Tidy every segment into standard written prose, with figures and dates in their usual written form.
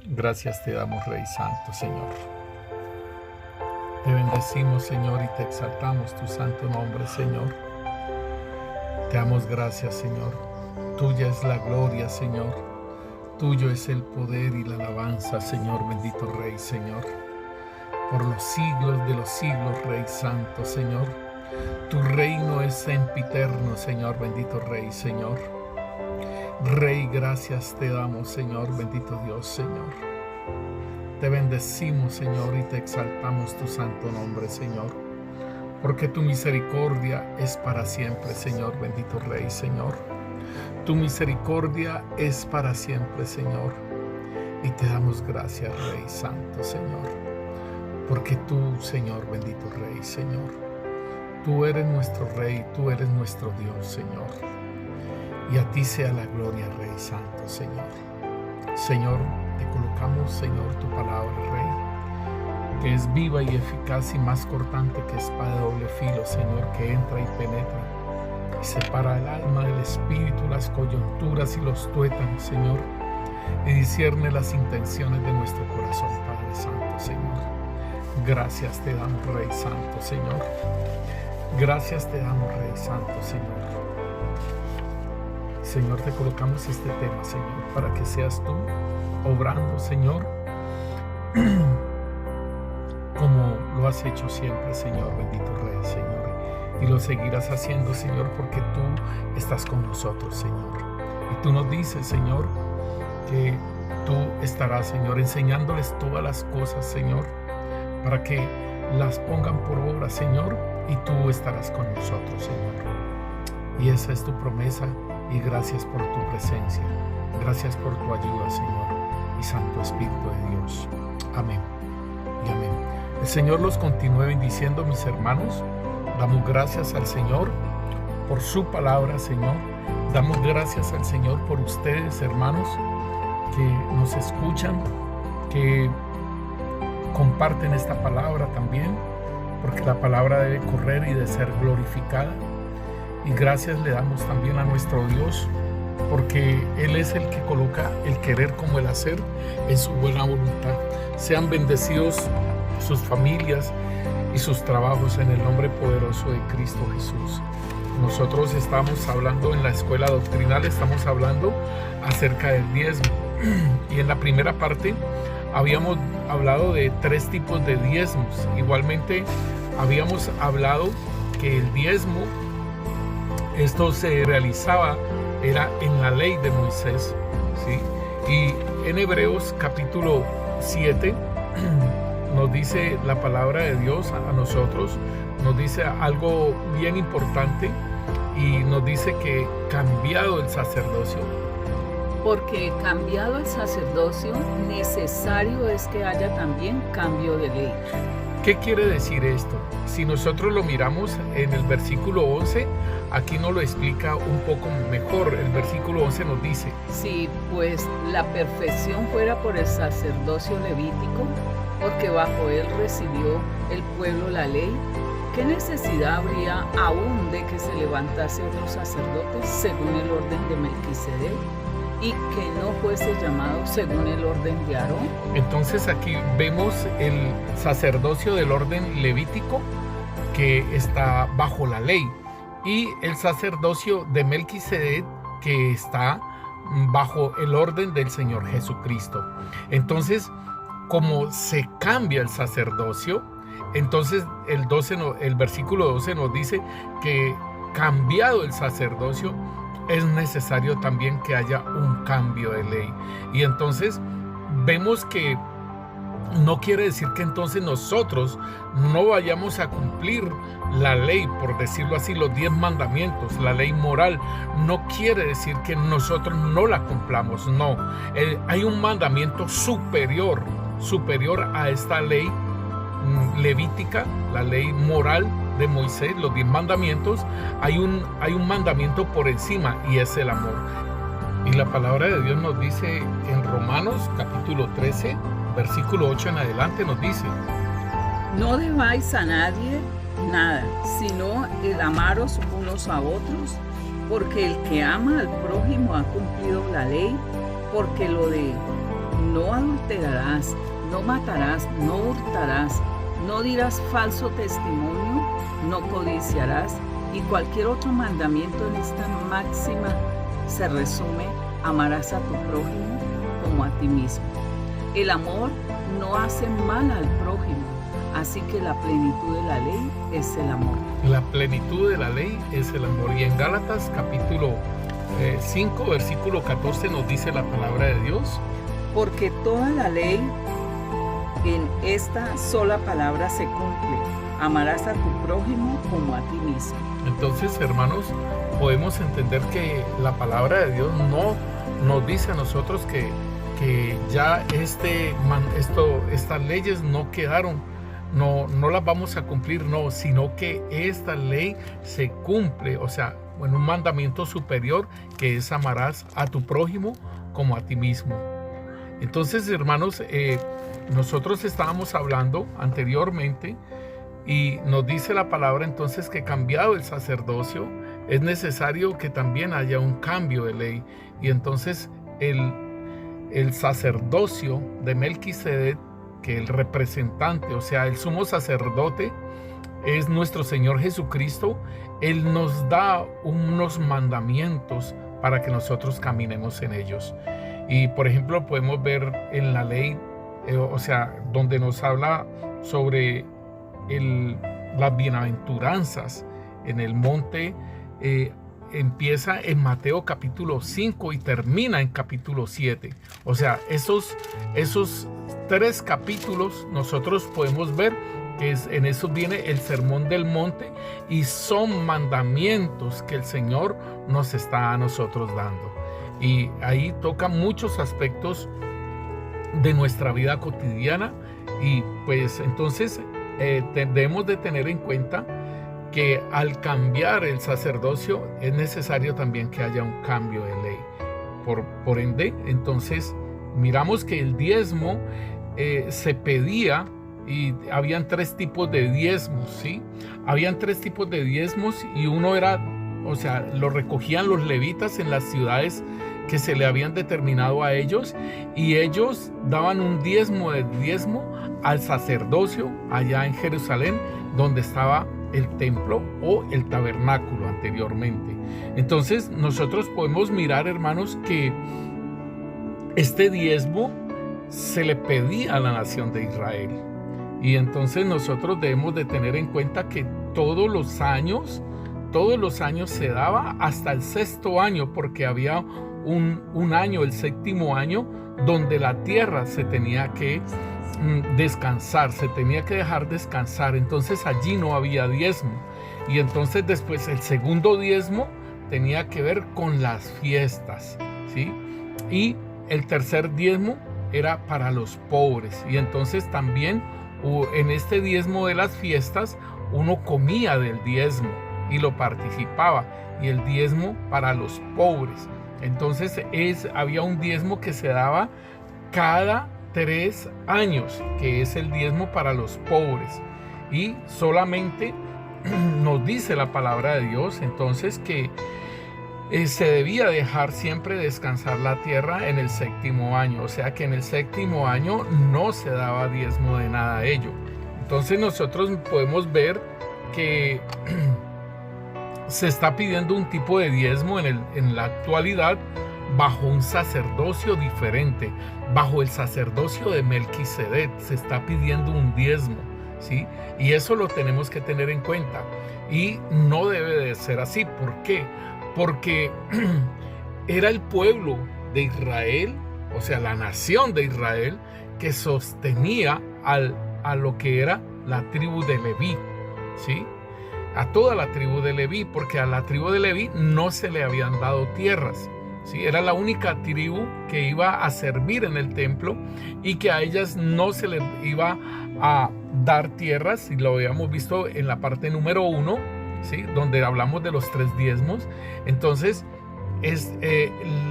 Gracias te damos, Rey Santo, Señor. Te bendecimos, Señor, y te exaltamos tu santo nombre, Señor. Te damos gracias, Señor. Tuya es la gloria, Señor. Tuyo es el poder y la alabanza, Señor, bendito Rey, Señor. Por los siglos de los siglos, Rey Santo, Señor. Tu reino es sempiterno, Señor, bendito Rey, Señor. Rey, gracias te damos, Señor, bendito Dios, Señor. Te bendecimos, Señor, y te exaltamos tu santo nombre, Señor. Porque tu misericordia es para siempre, Señor, bendito Rey, Señor. Tu misericordia es para siempre, Señor. Y te damos gracias, Rey Santo, Señor. Porque tú, Señor, bendito Rey, Señor. Tú eres nuestro Rey, tú eres nuestro Dios, Señor. Y a ti sea la gloria, Rey Santo, Señor. Señor, te colocamos, Señor, tu palabra, Rey, que es viva y eficaz y más cortante que espada de doble filo, Señor, que entra y penetra y separa el alma del espíritu, las coyunturas y los tuétanos, Señor, y discierne las intenciones de nuestro corazón, Padre Santo, Señor. Gracias te damos, Rey Santo, Señor. Gracias te damos, Rey Santo, Señor. Señor, te colocamos este tema, Señor, para que seas tú obrando, Señor, como lo has hecho siempre, Señor, bendito Rey, Señor. Y lo seguirás haciendo, Señor, porque tú estás con nosotros, Señor. Y tú nos dices, Señor, que tú estarás, Señor, enseñándoles todas las cosas, Señor, para que las pongan por obra, Señor, y tú estarás con nosotros, Señor. Y esa es tu promesa. Y gracias por tu presencia, gracias por tu ayuda, Señor, y Santo Espíritu de Dios. Amén y amén. El Señor los continúe bendiciendo, mis hermanos. Damos gracias al Señor por su palabra, Señor. Damos gracias al Señor por ustedes, hermanos, que nos escuchan, que comparten esta palabra también, porque la palabra debe correr y de ser glorificada. Y gracias le damos también a nuestro Dios, porque Él es el que coloca el querer como el hacer en su buena voluntad. Sean bendecidos sus familias y sus trabajos en el nombre poderoso de Cristo Jesús. Nosotros estamos hablando en la escuela doctrinal, estamos hablando acerca del diezmo. Y en la primera parte habíamos hablado de 3 tipos de diezmos. Igualmente habíamos hablado que el diezmo, esto se realizaba, era en la ley de Moisés, ¿sí? Y en Hebreos capítulo 7 nos dice la palabra de Dios a nosotros, nos dice algo bien importante y nos dice que cambiado el sacerdocio. Porque cambiado el sacerdocio, necesario es que haya también cambio de ley. ¿Qué quiere decir esto? Si nosotros lo miramos en el versículo 11, aquí nos lo explica un poco mejor. El versículo 11 nos dice: Si pues la perfección fuera por el sacerdocio levítico, porque bajo él recibió el pueblo la ley, ¿qué necesidad habría aún de que se levantase otro sacerdote según el orden de Melquisedec, y que no fuese llamado según el orden de Aarón? Entonces aquí vemos el sacerdocio del orden levítico que está bajo la ley, y el sacerdocio de Melquisedec que está bajo el orden del Señor Jesucristo. Entonces, como se cambia el sacerdocio, entonces el versículo 12 nos dice que cambiado el sacerdocio, es necesario también que haya un cambio de ley. Y entonces vemos que no quiere decir que entonces nosotros no vayamos a cumplir la ley, por decirlo así, los 10 mandamientos, la ley moral. No quiere decir que nosotros no la cumplamos, no. Hay un mandamiento superior a esta ley levítica, la ley moral de Moisés, los 10 mandamientos. Hay un mandamiento por encima, y es el amor. Y la palabra de Dios nos dice en Romanos capítulo 13, versículo 8 en adelante, nos dice: No debáis a nadie nada, sino el amaros unos a otros, porque el que ama al prójimo ha cumplido la ley, porque lo de no adulterarás, no matarás, no hurtarás, no dirás falso testimonio, no codiciarás, y cualquier otro mandamiento en esta máxima se resume: amarás a tu prójimo como a ti mismo. El amor no hace mal al prójimo, así que la plenitud de la ley es el amor. La plenitud de la ley es el amor. Y en Gálatas capítulo 5, versículo 14 nos dice la palabra de Dios: porque toda la ley en esta sola palabra se cumple: amarás a tu prójimo como a ti mismo. Entonces, hermanos, podemos entender que la palabra de Dios no nos dice a nosotros que ya estas leyes no quedaron, no las vamos a cumplir, no, sino que esta ley se cumple, o sea, en un mandamiento superior, que es: amarás a tu prójimo como a ti mismo. Entonces, hermanos, nosotros estábamos hablando anteriormente y nos dice la palabra entonces que, cambiado el sacerdocio, es necesario que también haya un cambio de ley. Y entonces el sacerdocio de Melquisedec, que el representante, o sea, el sumo sacerdote, es nuestro Señor Jesucristo. Él nos da unos mandamientos para que nosotros caminemos en ellos. Y por ejemplo, podemos ver en la ley, o sea, donde nos habla sobre las bienaventuranzas en el monte, empieza en Mateo capítulo 5 y termina en capítulo 7. O sea, esos 3 capítulos nosotros podemos ver que en eso viene el sermón del monte, y son mandamientos que el Señor nos está a nosotros dando. Y ahí toca muchos aspectos de nuestra vida cotidiana. Y pues entonces debemos de tener en cuenta que al cambiar el sacerdocio es necesario también que haya un cambio de ley. Por ende, entonces miramos que el diezmo se pedía, y habían 3 tipos de diezmos, ¿sí? Habían 3 tipos de diezmos, y uno era, o sea, lo recogían los levitas en las ciudades que se le habían determinado a ellos, y ellos daban un diezmo al sacerdocio allá en Jerusalén, donde estaba el templo o el tabernáculo anteriormente. Entonces nosotros podemos mirar, hermanos, que este diezmo se le pedía a la nación de Israel, y entonces nosotros debemos de tener en cuenta que todos los años se daba hasta el 6º año, porque había un año, el 7º año, donde la tierra se tenía que descansar, se tenía que dejar descansar. Entonces allí no había diezmo. Y entonces después el segundo diezmo tenía que ver con las fiestas, ¿sí? Y el tercer diezmo era para los pobres. Y entonces también en este diezmo de las fiestas uno comía del diezmo y lo participaba, y el diezmo para los pobres. Entonces había un diezmo que se daba cada 3 años, que es el diezmo para los pobres. Y solamente nos dice la palabra de Dios entonces que se debía dejar siempre descansar la tierra en el 7º año. O sea que en el 7º año no se daba diezmo de nada de ello. Entonces nosotros podemos ver que se está pidiendo un tipo de diezmo en la actualidad, bajo un sacerdocio diferente, bajo el sacerdocio de Melquisedec. Se está pidiendo un diezmo, ¿sí? Y eso lo tenemos que tener en cuenta, y no debe de ser así. ¿Por qué? Porque era el pueblo de Israel, o sea, la nación de Israel, que sostenía a lo que era la tribu de Leví, ¿sí? A toda la tribu de Leví, porque a la tribu de Leví no se le habían dado tierras, ¿sí? Era la única tribu que iba a servir en el templo, y que a ellas no se les iba a dar tierras, y lo habíamos visto en la parte número 1, ¿sí? Donde hablamos de los 3 diezmos. Entonces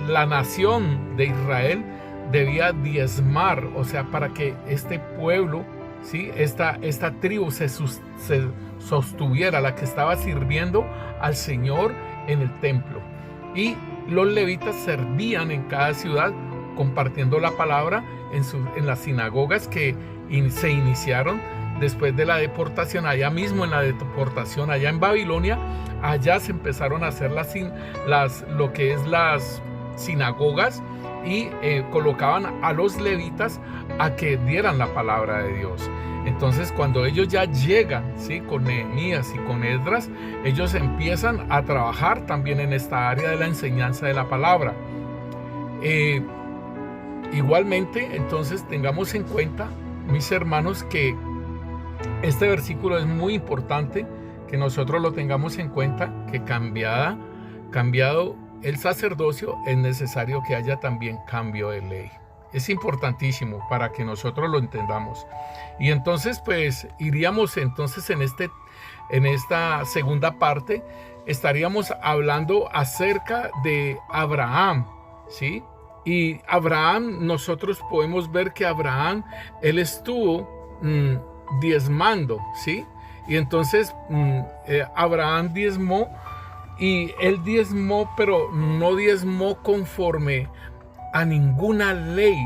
la nación de Israel debía diezmar, o sea, para que este pueblo, ¿sí? esta tribu se sostuviera, la que estaba sirviendo al Señor en el templo. Y los levitas servían en cada ciudad compartiendo la palabra en las sinagogas que se iniciaron después de la deportación. Allá mismo en la deportación, allá en Babilonia, allá se empezaron a hacer las sinagogas y colocaban a los levitas a que dieran la palabra de Dios. Entonces, cuando ellos ya llegan, ¿sí?, con Nehemías y con Esdras, ellos empiezan a trabajar también en esta área de la enseñanza de la palabra. Igualmente, entonces, tengamos en cuenta, mis hermanos, que este versículo es muy importante, que nosotros lo tengamos en cuenta, que cambiado el sacerdocio, es necesario que haya también cambio de ley. Es importantísimo para que nosotros lo entendamos. Y entonces, pues, iríamos entonces en esta segunda parte, estaríamos hablando acerca de Abraham, ¿sí? Y Abraham, nosotros podemos ver que Abraham, él estuvo diezmando, ¿sí? Y entonces Abraham diezmó, y él diezmó, pero no diezmó conforme a ninguna ley.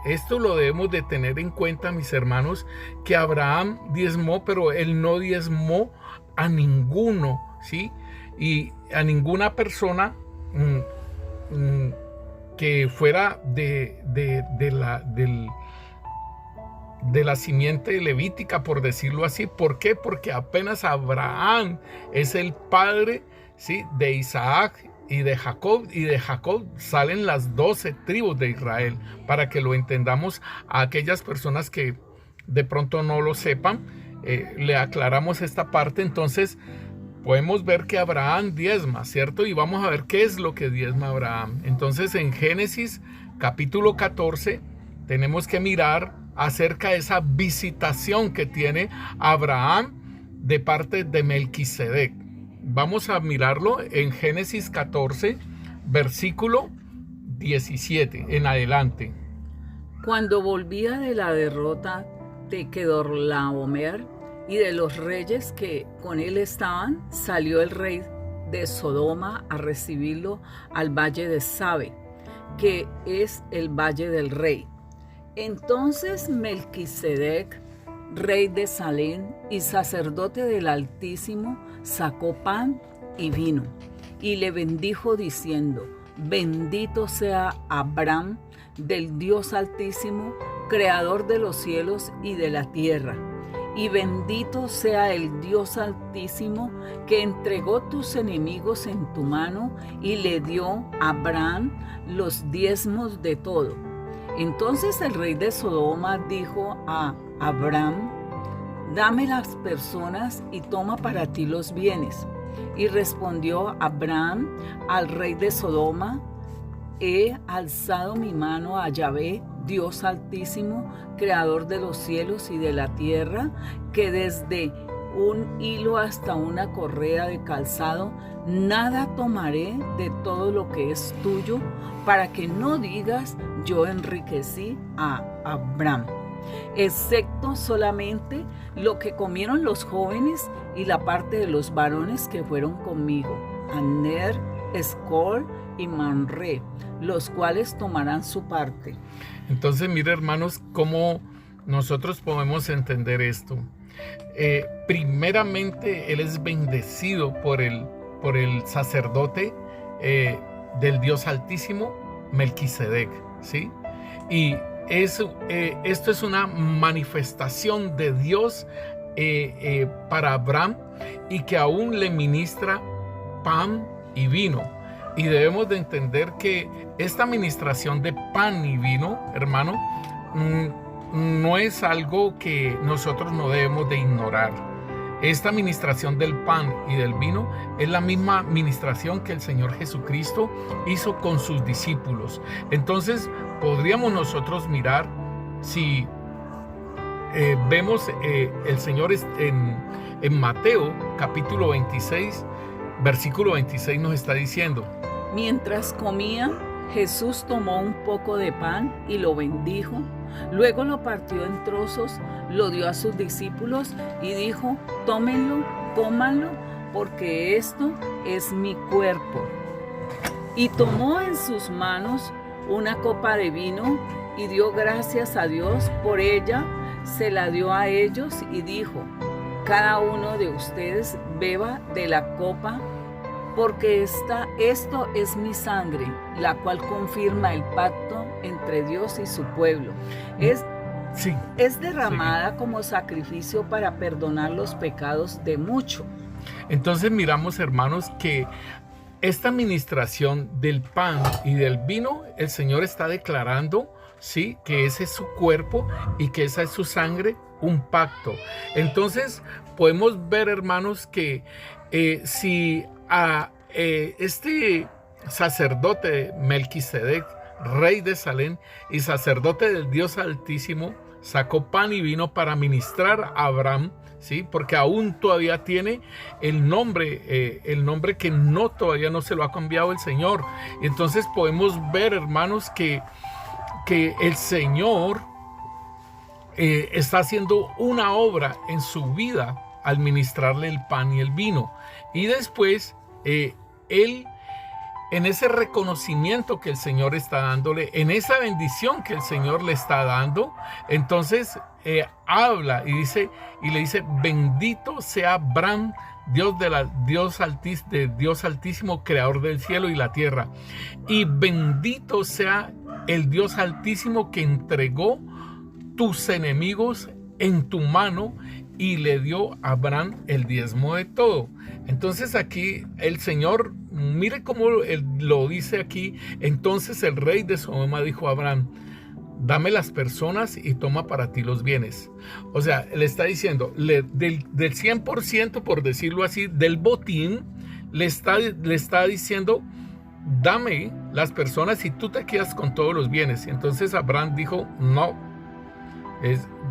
Esto lo debemos de tener en cuenta, mis hermanos, que Abraham diezmó, pero él no diezmó a ninguno, ¿sí? Y a ninguna persona que fuera de la simiente levítica, por decirlo así. ¿Por qué? Porque apenas Abraham es el padre, ¿sí?, de Isaac y de Jacob salen las 12 tribus de Israel, para que lo entendamos a aquellas personas que de pronto no lo sepan. Le aclaramos esta parte. Entonces podemos ver que Abraham diezma, ¿cierto? Y vamos a ver qué es lo que diezma Abraham. Entonces, en Génesis capítulo 14 tenemos que mirar acerca de esa visitación que tiene Abraham de parte de Melquisedec. Vamos a mirarlo en Génesis 14, versículo 17 en adelante. Cuando volvía de la derrota de Kedorlaomer y de los reyes que con él estaban, salió el rey de Sodoma a recibirlo al valle de Sabe, que es el valle del rey. Entonces Melquisedec, rey de Salem y sacerdote del Altísimo, sacó pan y vino y le bendijo diciendo: bendito sea Abraham del Dios Altísimo, creador de los cielos y de la tierra, y bendito sea el Dios Altísimo que entregó tus enemigos en tu mano y le dio a Abraham los diezmos de todo. Entonces el rey de Sodoma dijo a Abraham: dame las personas y toma para ti los bienes. Y respondió Abraham al rey de Sodoma: he alzado mi mano a Yahvé, Dios Altísimo, creador de los cielos y de la tierra, que desde un hilo hasta una correa de calzado, nada tomaré de todo lo que es tuyo, para que no digas: yo enriquecí a Abraham, excepto solamente lo que comieron los jóvenes y la parte de los varones que fueron conmigo, Aner, Escol y Manre, los cuales tomarán su parte. Entonces, mire, hermanos, cómo nosotros podemos entender esto. Primeramente, él es bendecido por el sacerdote del Dios Altísimo, Melquisedec, ¿sí? Y esto es una manifestación de Dios para Abraham, y que aún le ministra pan y vino. Y debemos de entender que esta ministración de pan y vino, hermano, no es algo que nosotros no debemos de ignorar. Esta ministración del pan y del vino es la misma ministración que el Señor Jesucristo hizo con sus discípulos. Entonces podríamos nosotros mirar, si vemos el Señor en Mateo capítulo 26, versículo 26 nos está diciendo: mientras comían, Jesús tomó un poco de pan y lo bendijo. Luego lo partió en trozos, lo dio a sus discípulos y dijo: tómenlo, cómanlo, porque esto es mi cuerpo. Y tomó en sus manos una copa de vino y dio gracias a Dios por ella, se la dio a ellos y dijo: cada uno de ustedes beba de la copa, porque esto es mi sangre, la cual confirma el pacto entre Dios y su pueblo. Es derramada como sacrificio para perdonar los pecados de muchos. Entonces miramos, hermanos, que esta administración del pan y del vino, el Señor está declarando, ¿sí?, que ese es su cuerpo y que esa es su sangre, un pacto. Entonces podemos ver, hermanos, que si a este sacerdote Melquisedec, rey de Salem y sacerdote del Dios Altísimo, sacó pan y vino para ministrar a Abraham, ¿sí?, porque aún todavía tiene el nombre que todavía no se lo ha cambiado el Señor. Entonces podemos ver, hermanos, que el Señor está haciendo una obra en su vida al ministrarle el pan y el vino. Y después él, en ese reconocimiento que el Señor está dándole, en esa bendición que el Señor le está dando, entonces habla y le dice: bendito sea Abraham, Dios Altísimo, creador del cielo y la tierra, y bendito sea el Dios Altísimo que entregó tus enemigos en tu mano y le dio a Abraham el diezmo de todo. Entonces aquí el Señor, mire cómo él lo dice aquí. Entonces el rey de Sodoma dijo a Abraham: dame las personas y toma para ti los bienes. O sea, le está diciendo, del 100%, por decirlo así, del botín, le está diciendo: dame las personas y tú te quedas con todos los bienes. Entonces Abraham dijo: no,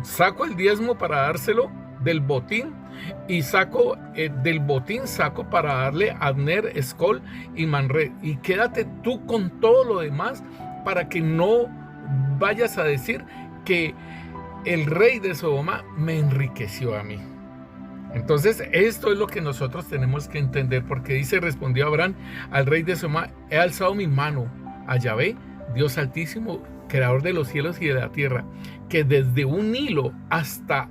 saco el diezmo para dárselo del botín, y del botín saco para darle a Abner, Escol y Manre, y quédate tú con todo lo demás, para que no vayas a decir que el rey de Sodoma me enriqueció a mí. Entonces esto es lo que nosotros tenemos que entender, porque dice: respondió Abraham al rey de Sodoma: he alzado mi mano a Yahvé, Dios Altísimo, creador de los cielos y de la tierra, que desde un hilo hasta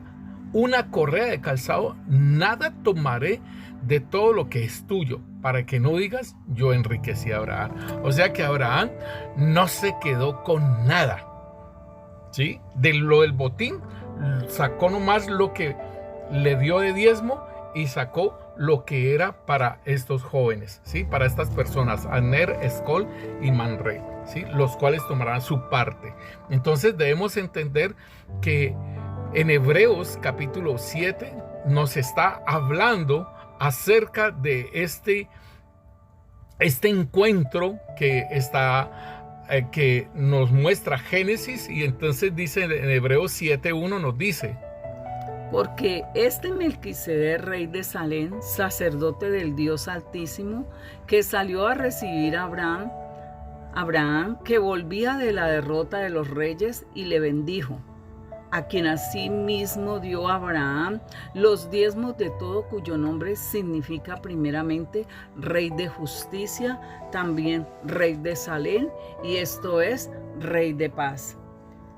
una correa de calzado nada tomaré de todo lo que es tuyo, para que no digas: yo enriquecí a Abraham. O sea que Abraham no se quedó con nada, ¿sí? De lo del botín sacó nomás lo que le dio de diezmo, y sacó lo que era para estos jóvenes, ¿sí?, para estas personas, Abner, Escol y Manre, ¿sí?, los cuales tomarán su parte. Entonces debemos entender que en Hebreos capítulo 7 nos está hablando acerca de este encuentro que nos muestra Génesis, y entonces dice en Hebreos 7:1 nos dice: porque este Melquisedec, rey de Salem, sacerdote del Dios Altísimo, que salió a recibir a Abraham, que volvía de la derrota de los reyes, y le bendijo, a quien asimismo dio a Abraham los diezmos de todo, cuyo nombre significa primeramente Rey de Justicia, también Rey de Salem, y esto es Rey de Paz.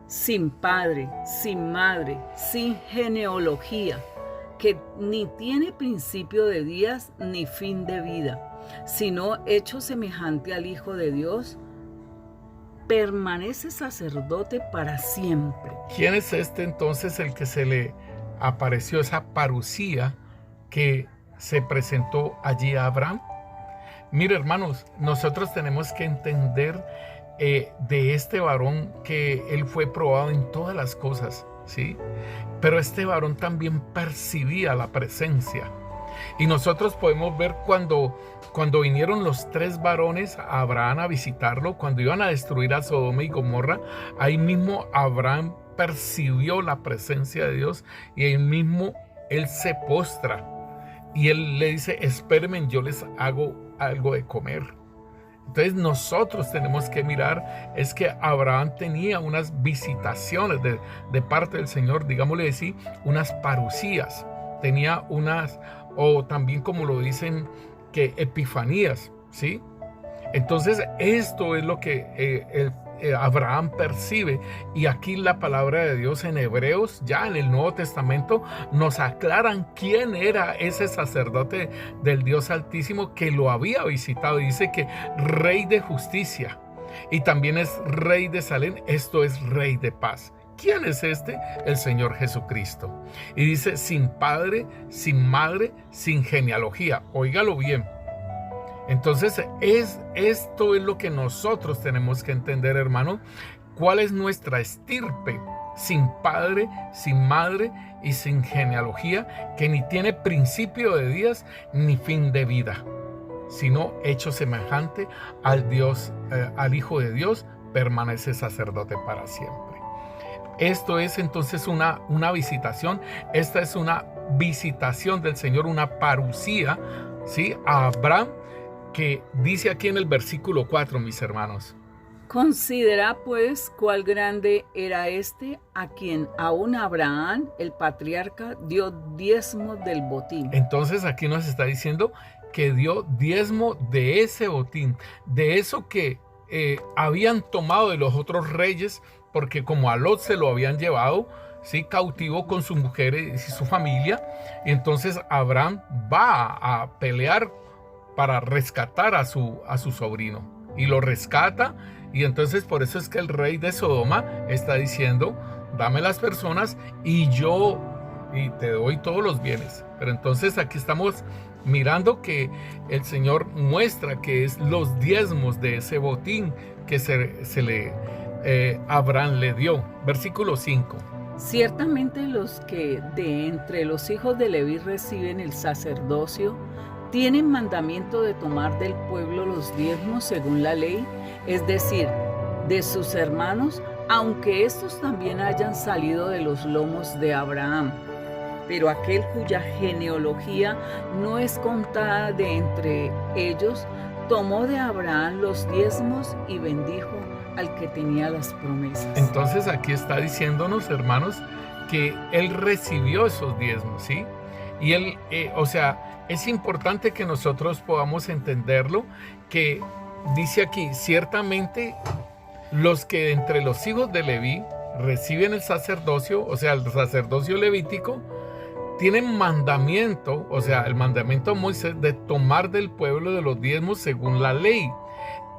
Sin padre, sin madre, sin genealogía, que ni tiene principio de días ni fin de vida, sino hecho semejante al Hijo de Dios, permanece sacerdote para siempre. ¿Quién es este entonces el que se le apareció, esa parucía que se presentó allí a Abraham? Mire, hermanos, nosotros tenemos que entender de este varón que él fue probado en todas las cosas, ¿sí? Pero este varón también percibía la presencia. Y nosotros podemos ver cuando vinieron los 3 varones a Abraham a visitarlo, cuando iban a destruir a Sodoma y Gomorra, ahí mismo Abraham percibió la presencia de Dios, y ahí mismo él se postra y él le dice: espérenme, yo les hago algo de comer. Entonces nosotros tenemos que mirar, es que Abraham tenía unas visitaciones de parte del Señor, digámosle así, unas parucías, tenía unas, o también como lo dicen, que epifanías, ¿sí? Entonces esto es lo que Abraham percibe. Y aquí la palabra de Dios en Hebreos, ya en el Nuevo Testamento, nos aclaran quién era ese sacerdote del Dios Altísimo que lo había visitado. Dice que Rey de justicia, y también es Rey de Salem, esto es Rey de paz. ¿Quién es este? El Señor Jesucristo. Y dice, sin padre, sin madre, sin genealogía. Óigalo bien. Entonces, esto es lo que nosotros tenemos que entender, hermano. ¿Cuál es nuestra estirpe? Sin padre, sin madre y sin genealogía, que ni tiene principio de días ni fin de vida, sino hecho semejante al Dios, al Hijo de Dios, permanece sacerdote para siempre. Esto es entonces una visitación. Esta es una visitación del Señor, una parusía, ¿sí?, a Abraham, que dice aquí en el versículo 4, mis hermanos. Considera pues cuál grande era este a quien aún Abraham, el patriarca, dio diezmo del botín. Entonces aquí nos está diciendo que dio diezmo de ese botín, de eso que habían tomado de los otros reyes, porque como a Lot se lo habían llevado, ¿sí?, cautivo con sus mujeres y su familia. Y entonces Abraham va a pelear para rescatar a su sobrino, y lo rescata. Y entonces por eso es que el rey de Sodoma está diciendo, dame las personas y te doy todos los bienes. Pero entonces aquí estamos mirando que el Señor muestra que es los diezmos de ese botín que Abraham le dio. Versículo 5. Ciertamente los que de entre los hijos de Leví reciben el sacerdocio tienen mandamiento de tomar del pueblo los diezmos según la ley, es decir, de sus hermanos, aunque estos también hayan salido de los lomos de Abraham. Pero aquel cuya genealogía no es contada de entre ellos, tomó de Abraham los diezmos y bendijo al que tenía las promesas. Entonces aquí está diciéndonos, hermanos, que él recibió esos diezmos, ¿sí? Y él, es importante que nosotros podamos entenderlo, que dice aquí, ciertamente los que entre los hijos de Leví reciben el sacerdocio, o sea, el sacerdocio levítico, tienen mandamiento, o sea, el mandamiento de Moisés de tomar del pueblo de los diezmos según la ley,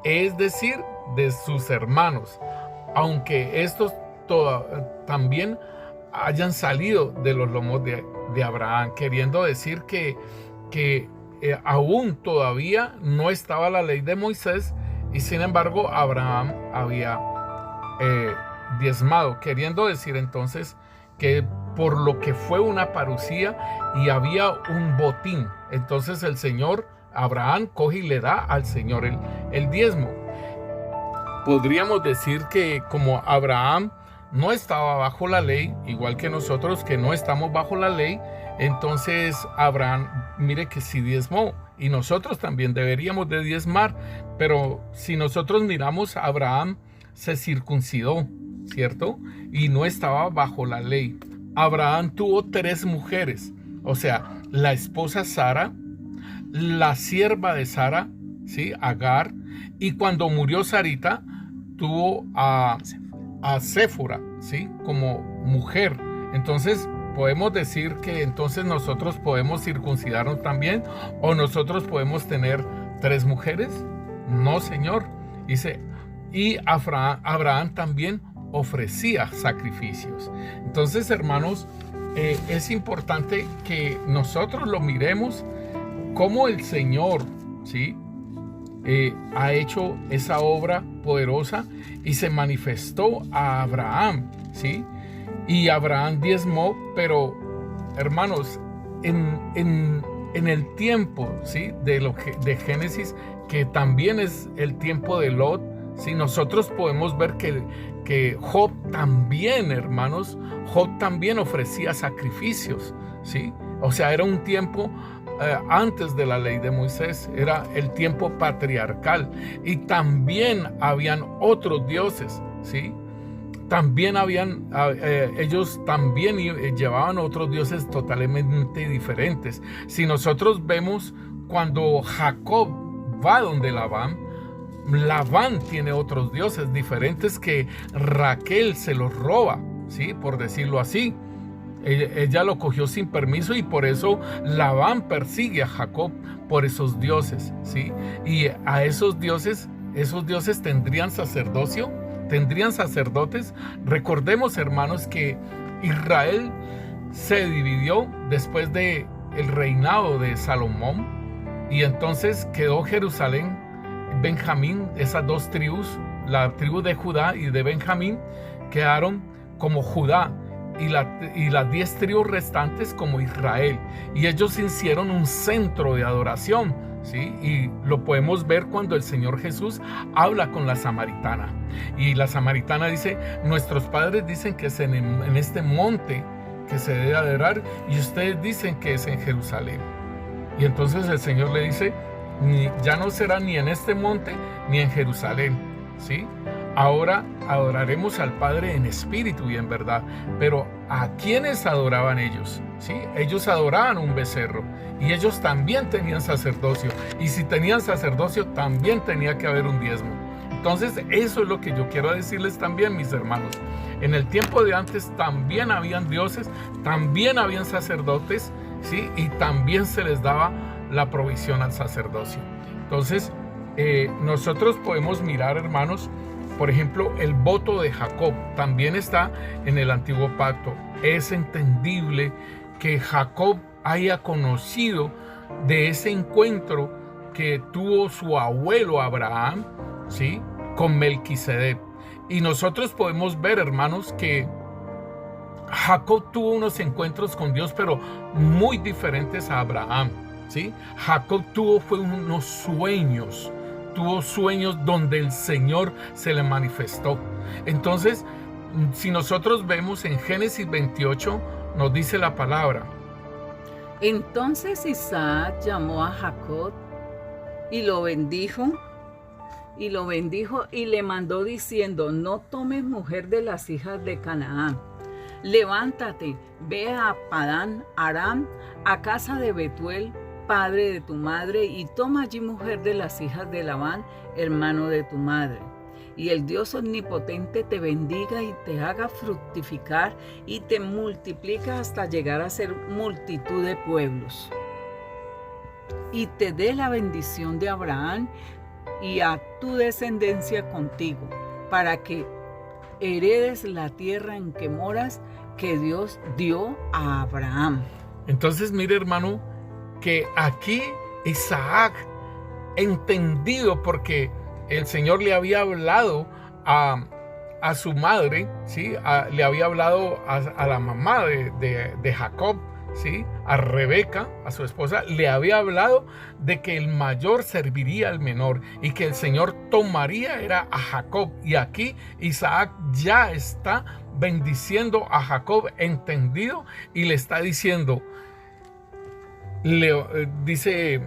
es decir, de sus hermanos, aunque estos también hayan salido de los lomos de Abraham, queriendo decir que aún todavía no estaba la ley de Moisés, y sin embargo Abraham había diezmado, queriendo decir entonces que por lo que fue una parusía y había un botín, entonces el Señor, Abraham coge y le da al Señor el diezmo. Podríamos decir que como Abraham no estaba bajo la ley, igual que nosotros que no estamos bajo la ley, entonces Abraham, mire que sí diezmó, y nosotros también deberíamos de diezmar. Pero si nosotros miramos, Abraham se circuncidó, ¿cierto? Y no estaba bajo la ley. Abraham tuvo 3 mujeres, o sea, la esposa Sara, la sierva de Sara, ¿sí?, Agar, y cuando murió Sarita, tuvo a Séfora, ¿sí?, como mujer. Entonces podemos decir que entonces nosotros podemos circuncidarnos también, o nosotros podemos tener 3 mujeres. No, Señor. Dice, y Abraham también ofrecía sacrificios. Entonces, hermanos, es importante que nosotros lo miremos como el Señor, ¿sí?, ha hecho esa obra poderosa y se manifestó a Abraham, ¿sí? Y Abraham diezmó, pero hermanos, en el tiempo, ¿sí?, de Génesis, que también es el tiempo de Lot, ¿sí?, nosotros podemos ver que Job también, hermanos, Job también ofrecía sacrificios, ¿sí? O sea, era un tiempo antes de la ley de Moisés, era el tiempo patriarcal, y también habían otros dioses, ¿sí? También ellos también llevaban otros dioses totalmente diferentes. Si nosotros vemos cuando Jacob va donde Labán, Labán tiene otros dioses diferentes que Raquel se los roba, ¿sí? Por decirlo así. Ella lo cogió sin permiso y por eso Labán persigue a Jacob por esos dioses, ¿sí? Y a esos dioses tendrían sacerdocio, tendrían sacerdotes. Recordemos, hermanos, que Israel se dividió después de el reinado de Salomón y entonces quedó Jerusalén, Benjamín, esas dos tribus, la tribu de Judá y de Benjamín, quedaron como Judá y las 10 tribus restantes como Israel, y ellos hicieron un centro de adoración, ¿sí? Y lo podemos ver cuando el Señor Jesús habla con la samaritana, y la samaritana dice: nuestros padres dicen que es en este monte que se debe adorar y ustedes dicen que es en Jerusalén. Y entonces el Señor le dice: ya no será ni en este monte ni en Jerusalén, ¿sí? Ahora adoraremos al Padre en espíritu y en verdad. Pero ¿a quiénes adoraban ellos? ¿Sí? Ellos adoraban un becerro y ellos también tenían sacerdocio. Y si tenían sacerdocio, también tenía que haber un diezmo. Entonces, eso es lo que yo quiero decirles también, mis hermanos. En el tiempo de antes también habían dioses, también habían sacerdotes, ¿sí? Y también se les daba la provisión al sacerdocio. Entonces, nosotros podemos mirar, hermanos, por ejemplo, el voto de Jacob también está en el Antiguo Pacto. Es entendible que Jacob haya conocido de ese encuentro que tuvo su abuelo Abraham, ¿sí? Con Melquisedec. Y nosotros podemos ver, hermanos, que Jacob tuvo unos encuentros con Dios, pero muy diferentes a Abraham, ¿sí? Jacob tuvo unos sueños. Tuvo sueños donde el Señor se le manifestó. Entonces, si nosotros vemos en Génesis 28, nos dice la palabra: entonces Isaac llamó a Jacob y lo bendijo y le mandó diciendo: no tomes mujer de las hijas de Canaán. Levántate, ve a Padán Aram, a casa de Betuel, padre de tu madre, y toma allí mujer de las hijas de Labán, hermano de tu madre. Y el Dios omnipotente te bendiga y te haga fructificar y te multiplique hasta llegar a ser multitud de pueblos. Y te dé la bendición de Abraham y a tu descendencia contigo, para que heredes la tierra en que moras, que Dios dio a Abraham. Entonces, mire, hermano, que aquí Isaac, entendido porque el Señor le había hablado a su madre, ¿sí? Le había hablado a la mamá de Jacob, ¿sí? A Rebeca, a su esposa, le había hablado de que el mayor serviría al menor y que el Señor tomaría era a Jacob. Y aquí Isaac ya está bendiciendo a Jacob, entendido, y le está diciendo, dice: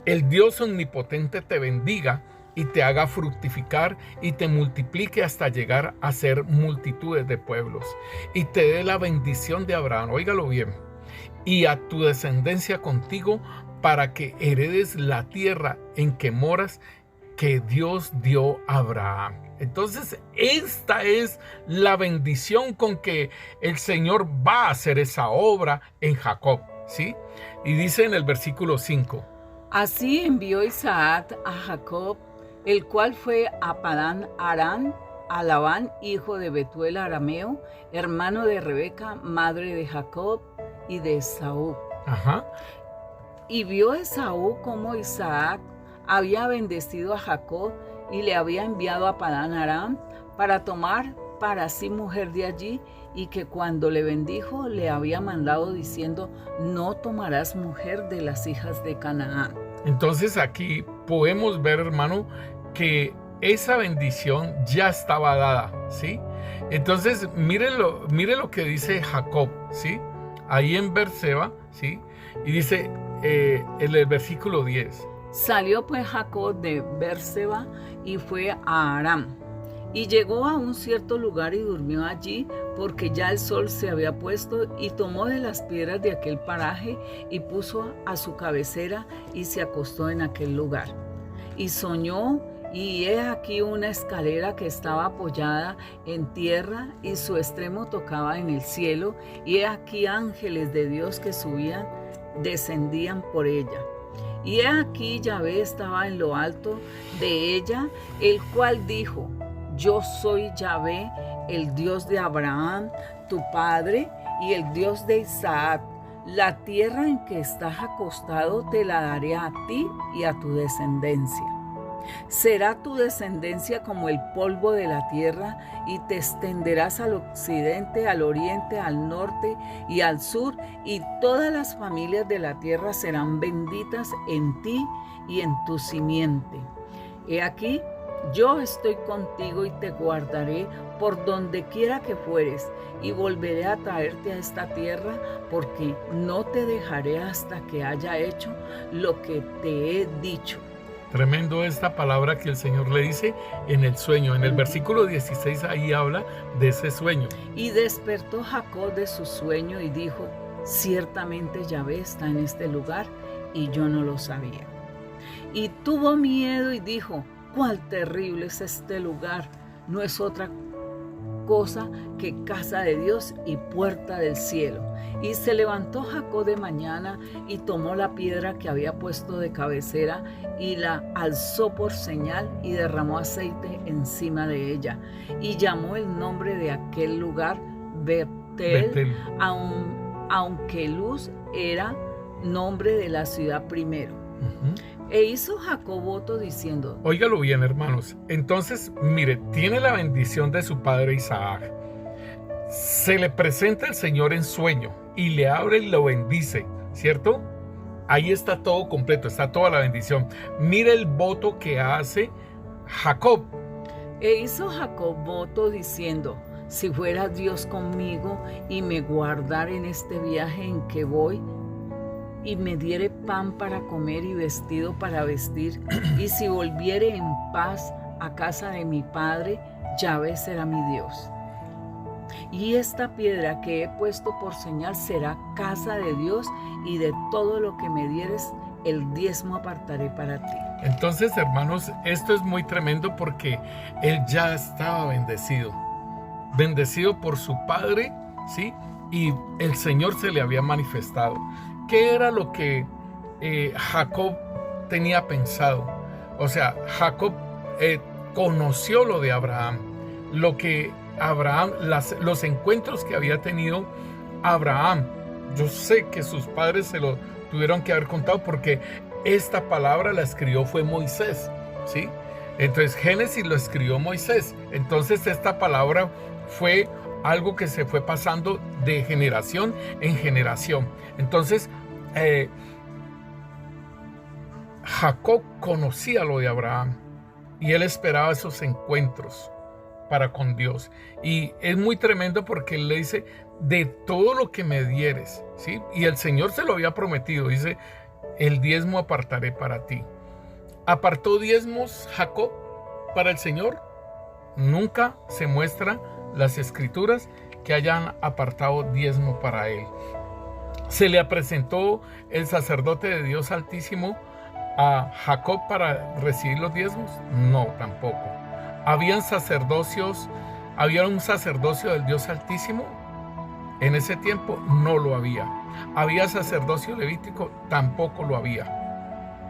el Dios omnipotente te bendiga y te haga fructificar y te multiplique hasta llegar a ser multitudes de pueblos, y te dé la bendición de Abraham, óigalo bien, y a tu descendencia contigo, para que heredes la tierra en que moras, que Dios dio a Abraham. Entonces, esta es la bendición con que el Señor va a hacer esa obra en Jacob, ¿sí? Y dice en el versículo 5: así envió Isaac a Jacob, el cual fue a Padán Aram, a Labán, hijo de Betuel arameo, hermano de Rebeca, madre de Jacob y de Esaú. Ajá. Y vio Esaú cómo Isaac había bendecido a Jacob y le había enviado a Padán Aram para tomar para sí mujer de allí, y que cuando le bendijo le había mandado diciendo: no tomarás mujer de las hijas de Canaán. Entonces aquí podemos ver, hermano, que esa bendición ya estaba dada, ¿sí? Entonces mire lo que dice Jacob, ¿sí? Ahí en Berseba, ¿sí? Y dice en el versículo 10: salió pues Jacob de Berseba y fue a Aram. Y llegó a un cierto lugar y durmió allí, porque ya el sol se había puesto, y tomó de las piedras de aquel paraje y puso a su cabecera y se acostó en aquel lugar. Y soñó y he aquí una escalera que estaba apoyada en tierra y su extremo tocaba en el cielo, y he aquí ángeles de Dios que subían, descendían por ella. Y he aquí Yahvé estaba en lo alto de ella, el cual dijo: Yo soy Yahvé, el Dios de Abraham, tu padre, y el Dios de Isaac. La tierra en que estás acostado te la daré a ti y a tu descendencia. Será tu descendencia como el polvo de la tierra, y te extenderás al occidente, al oriente, al norte y al sur, y todas las familias de la tierra serán benditas en ti y en tu simiente. He aquí, yo estoy contigo y te guardaré por donde quiera que fueres, y volveré a traerte a esta tierra, porque no te dejaré hasta que haya hecho lo que te he dicho. Tremendo esta palabra que el Señor le dice en el sueño. En el versículo 16 ahí habla de ese sueño. Y despertó Jacob de su sueño y dijo: Ciertamente Yahvé está en este lugar, y yo no lo sabía. Y tuvo miedo y dijo: Cuál terrible es este lugar. No es otra cosa que casa de Dios y puerta del cielo. Y se levantó Jacob de mañana y tomó la piedra que había puesto de cabecera y la alzó por señal y derramó aceite encima de ella. Y llamó el nombre de aquel lugar Betel, aunque Luz era nombre de la ciudad primero. E hizo Jacob voto diciendo... Óigalo bien, hermanos. Entonces, mire, tiene la bendición de su padre Isaac. Se le presenta el Señor en sueño y le abre y lo bendice, ¿cierto? Ahí está todo completo, está toda la bendición. Mire el voto que hace Jacob. E hizo Jacob voto diciendo: Si fuera Dios conmigo y me guardara en este viaje en que voy, y me diere pan para comer y vestido para vestir, y si volviere en paz a casa de mi padre, Yahvé será mi Dios. Y esta piedra que he puesto por señal será casa de Dios, y de todo lo que me dieres, el diezmo apartaré para ti. Entonces, hermanos, esto es muy tremendo porque él ya estaba bendecido por su padre, ¿sí? Y el Señor se le había manifestado. ¿Qué era lo que Jacob tenía pensado? O sea, Jacob conoció lo de Abraham, lo que Abraham, los encuentros que había tenido Abraham. Yo sé que sus padres se lo tuvieron que haber contado porque esta palabra la escribió fue Moisés, ¿sí? Entonces Génesis lo escribió Moisés. Entonces esta palabra fue algo que se fue pasando de generación en generación. Entonces Jacob conocía lo de Abraham y él esperaba esos encuentros para con Dios. Y es muy tremendo porque él le dice: de todo lo que me dieres, ¿sí? Y el Señor se lo había prometido, dice: el diezmo apartaré para ti. ¿Apartó diezmos Jacob para el Señor? Nunca se muestra las escrituras que hayan apartado diezmo para él. ¿Se le presentó el sacerdote de Dios Altísimo a Jacob para recibir los diezmos? No, tampoco. ¿Había un sacerdocio del Dios Altísimo? En ese tiempo no lo había. ¿Había sacerdocio levítico? Tampoco lo había,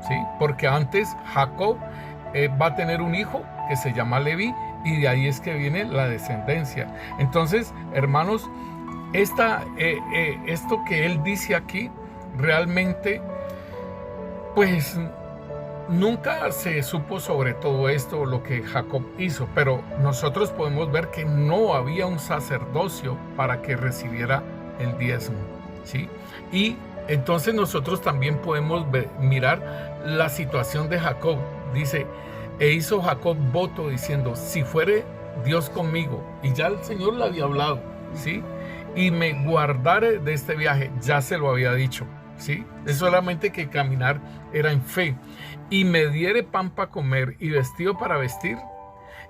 ¿sí? Porque antes Jacob va a tener un hijo que se llama Leví, y de ahí es que viene la descendencia. Entonces, hermanos, esto que él dice aquí, realmente, pues nunca se supo sobre todo esto, lo que Jacob hizo, pero nosotros podemos ver que no había un sacerdocio para que recibiera el diezmo, ¿sí? Y entonces nosotros también podemos mirar la situación de Jacob. Dice: e hizo Jacob voto diciendo: si fuere Dios conmigo, y ya el Señor le había hablado, ¿sí? Y me guardare de este viaje, ya se lo había dicho, ¿sí? Es solamente que caminar era en fe. Y me diere pan para comer y vestido para vestir,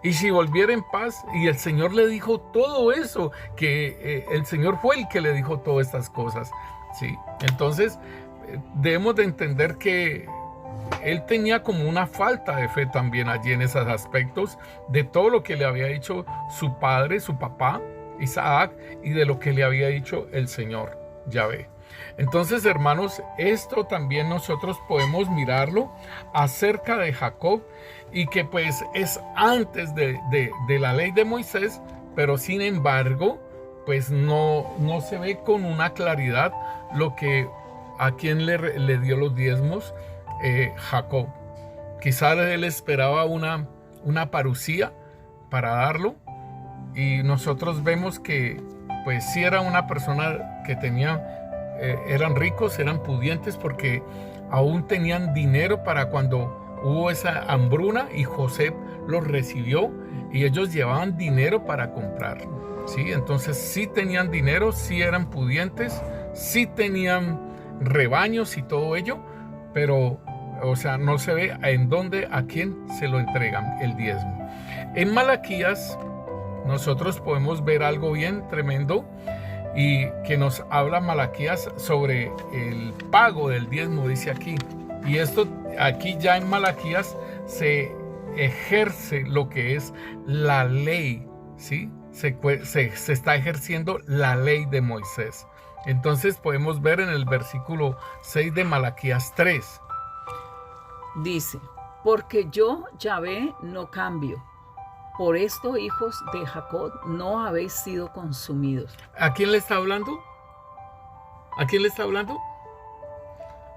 y si volviera en paz. Y el Señor le dijo todo eso, que el Señor fue el que le dijo todas estas cosas, ¿sí? Entonces debemos de entender que él tenía como una falta de fe también allí en esos aspectos de todo lo que le había dicho su padre, su papá, Isaac, y de lo que le había dicho el Señor, Yahvé. Entonces, hermanos, esto también nosotros podemos mirarlo acerca de Jacob, y que pues es antes de la ley de Moisés, pero sin embargo, pues no se ve con una claridad lo que a quien le dio los diezmos Jacob. Quizás él esperaba una parucía para darlo, y nosotros vemos que pues sí era una persona que tenía, eran ricos, eran pudientes, porque aún tenían dinero para cuando hubo esa hambruna, y José los recibió y ellos llevaban dinero para comprar, ¿sí? Entonces sí tenían dinero, sí eran pudientes, sí tenían rebaños y todo ello, pero o sea, no se ve en dónde, a quién se lo entregan el diezmo. En Malaquías nosotros podemos ver algo bien tremendo, y que nos habla Malaquías sobre el pago del diezmo, dice aquí. Y esto aquí ya en Malaquías se ejerce lo que es la ley, ¿sí? Se está ejerciendo la ley de Moisés. Entonces podemos ver en el versículo 6 de Malaquías 3. Dice: porque yo, Yahvé, no cambio. Por esto, hijos de Jacob, no habéis sido consumidos. ¿A quién le está hablando? ¿A quién le está hablando?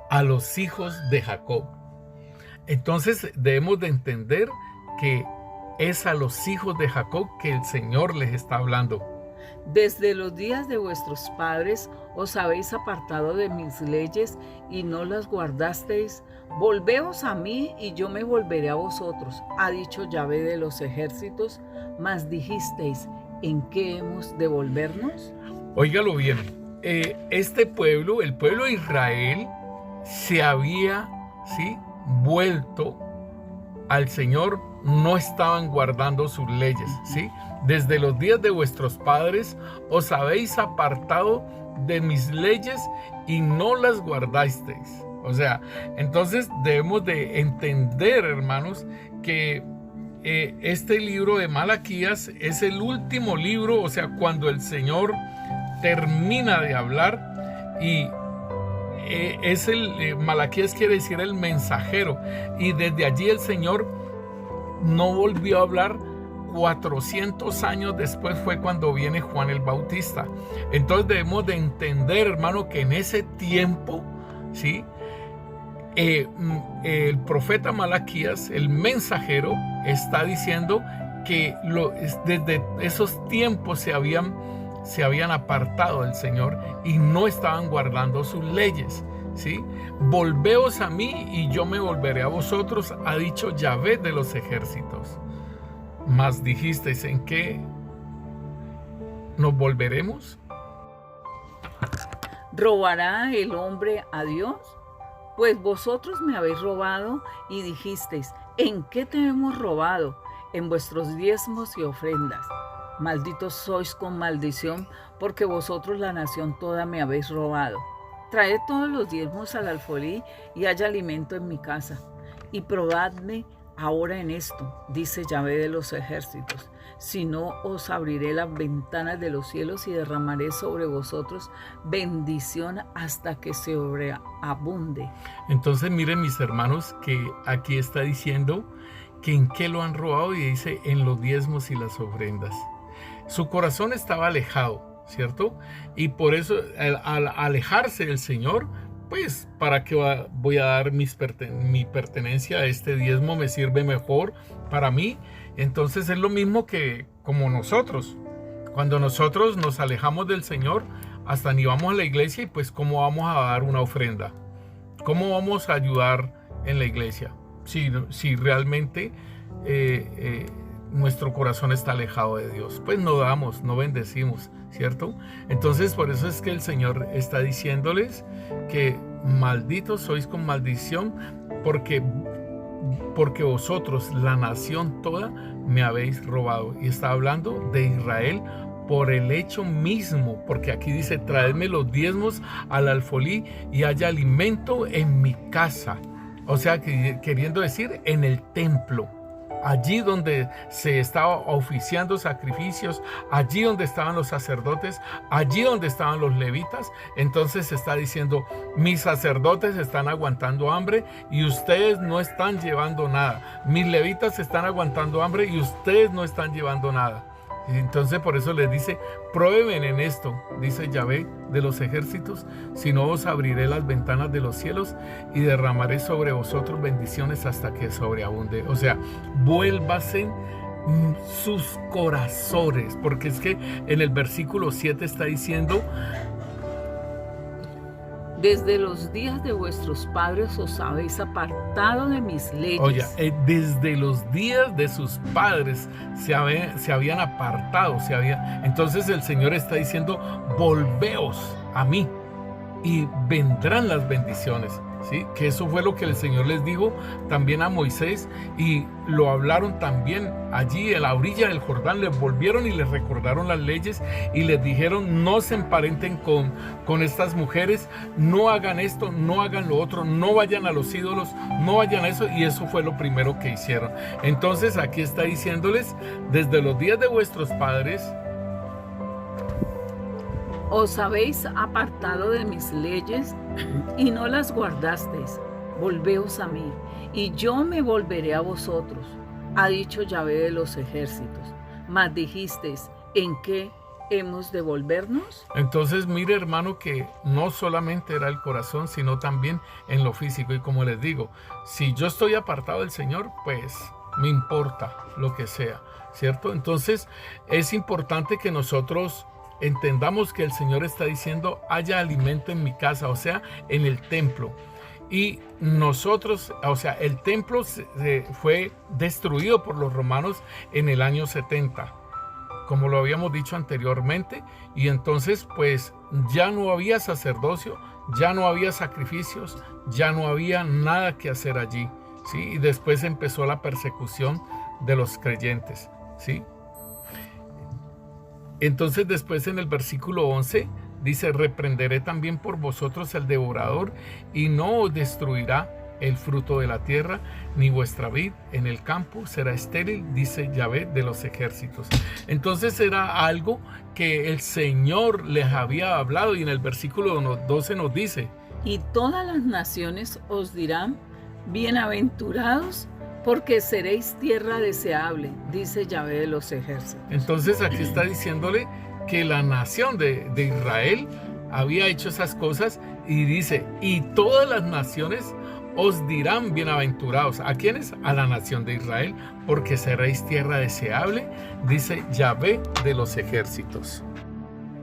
A los hijos de Jacob. Entonces debemos de entender que es a los hijos de Jacob que el Señor les está hablando. Desde los días de vuestros padres os habéis apartado de mis leyes y no las guardasteis. Volveos a mí y yo me volveré a vosotros, ha dicho Yahvé de los ejércitos. Mas dijisteis: ¿en qué hemos de volvernos? Óigalo bien, este pueblo, el pueblo de Israel, se había, ¿sí?, vuelto al Señor, no estaban guardando sus leyes, ¿sí? Desde los días de vuestros padres os habéis apartado de mis leyes y no las guardasteis. O sea, entonces debemos de entender, hermanos, que este libro de Malaquías es el último libro, o sea, cuando el Señor termina de hablar, y Malaquías quiere decir el mensajero, y desde allí el Señor no volvió a hablar. 400 años después fue cuando viene Juan el Bautista. Entonces debemos de entender, hermano, que en ese tiempo, ¿sí?, el profeta Malaquías, el mensajero, está diciendo que desde esos tiempos se habían apartado del Señor y no estaban guardando sus leyes, ¿sí? Volveos a mí y yo me volveré a vosotros, ha dicho Yahvé de los ejércitos. Mas dijisteis: ¿en qué nos volveremos? ¿Robará el hombre a Dios? Pues vosotros me habéis robado y dijisteis: ¿en qué te hemos robado? En vuestros diezmos y ofrendas. Malditos sois con maldición, porque vosotros, la nación toda, me habéis robado. Traed todos los diezmos al alfolí y haya alimento en mi casa. Y probadme ahora en esto, dice Yahvé de los ejércitos. Si no, os abriré las ventanas de los cielos y derramaré sobre vosotros bendición hasta que sobreabunde. Entonces miren, mis hermanos, que aquí está diciendo que en qué lo han robado, y dice: en los diezmos y las ofrendas. Su corazón estaba alejado, ¿cierto? Y por eso, al alejarse del Señor, pues, ¿para qué voy a dar mi pertenencia a este diezmo? Me sirve mejor para mí. Entonces es lo mismo que como nosotros. Cuando nosotros nos alejamos del Señor, hasta ni vamos a la iglesia, y pues ¿cómo vamos a dar una ofrenda? ¿Cómo vamos a ayudar en la iglesia? Si realmente nuestro corazón está alejado de Dios, pues no damos, no bendecimos, ¿cierto? Entonces por eso es que el Señor está diciéndoles que malditos sois con maldición, porque vosotros, la nación toda, me habéis robado. Y está hablando de Israel por el hecho mismo, porque aquí dice: traedme los diezmos al alfolí y haya alimento en mi casa. O sea, queriendo decir en el templo. Allí donde se estaba oficiando sacrificios, allí donde estaban los sacerdotes, allí donde estaban los levitas. Entonces está diciendo, mis sacerdotes están aguantando hambre y ustedes no están llevando nada. Mis levitas están aguantando hambre y ustedes no están llevando nada. Y entonces por eso les dice, prueben en esto, dice Yahvé de los ejércitos, si no os abriré las ventanas de los cielos y derramaré sobre vosotros bendiciones hasta que sobreabunde. O sea, vuélvase sus corazones, porque es que en el versículo 7 está diciendo, desde los días de vuestros padres os habéis apartado de mis leyes. Oye, desde los días de sus padres se habían apartado. Entonces el Señor está diciendo, volveos a mí y vendrán las bendiciones. ¿Sí? Que eso fue lo que el Señor les dijo también a Moisés, y lo hablaron también allí en la orilla del Jordán. Les volvieron y les recordaron las leyes y les dijeron, no se emparenten con estas mujeres, no hagan esto, no hagan lo otro, no vayan a los ídolos, no vayan a eso. Y eso fue lo primero que hicieron. Entonces aquí está diciéndoles, desde los días de vuestros padres os habéis apartado de mis leyes y no las guardasteis. Volveos a mí, y yo me volveré a vosotros, ha dicho Yahvé de los ejércitos. Mas dijisteis, ¿en qué hemos de volvernos? Entonces mire, hermano, que no solamente era el corazón, sino también en lo físico. Y como les digo, si yo estoy apartado del Señor, pues me importa lo que sea, ¿cierto? Entonces es importante que nosotros entendamos que el Señor está diciendo, haya alimento en mi casa, o sea, en el templo. Y nosotros, o sea, el templo fue destruido por los romanos en el año 70, como lo habíamos dicho anteriormente. Y entonces, pues, ya no había sacerdocio, ya no había sacrificios, ya no había nada que hacer allí, ¿sí? Y después empezó la persecución de los creyentes, ¿sí? Entonces después en el versículo 11 dice, reprenderé también por vosotros el devorador y no os destruirá el fruto de la tierra, ni vuestra vid en el campo será estéril, dice Yahvé de los ejércitos. Entonces era algo que el Señor les había hablado, y en el versículo 12 nos dice, y todas las naciones os dirán, bienaventurados, porque seréis tierra deseable, dice Yahvé de los ejércitos. Entonces aquí está diciéndole que la nación de Israel había hecho esas cosas, y dice, y todas las naciones os dirán bienaventurados. ¿A quiénes? A la nación de Israel, porque seréis tierra deseable, dice Yahvé de los ejércitos.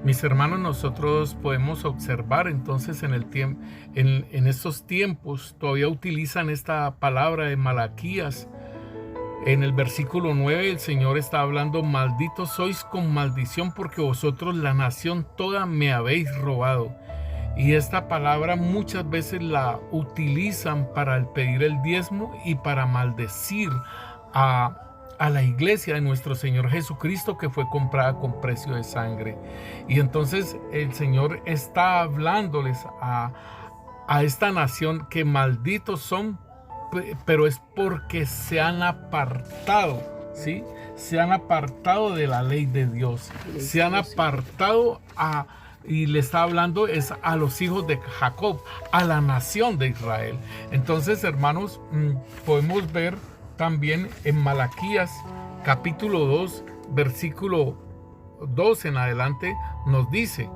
Mis hermanos, nosotros podemos observar entonces en estos tiempos todavía utilizan esta palabra de Malaquías. En el versículo 9 el Señor está hablando, malditos sois con maldición, porque vosotros la nación toda me habéis robado. Y esta palabra muchas veces la utilizan para pedir el diezmo y para maldecir a la iglesia de nuestro Señor Jesucristo, que fue comprada con precio de sangre. Y entonces el Señor está hablándoles a esta nación que malditos son, pero es porque se han apartado, ¿sí? Se han apartado de la ley de Dios, se han apartado y le está hablando es a los hijos de Jacob, a la nación de Israel. Entonces, hermanos, podemos ver también en Malaquías capítulo 2, versículo 2 en adelante, nos dice,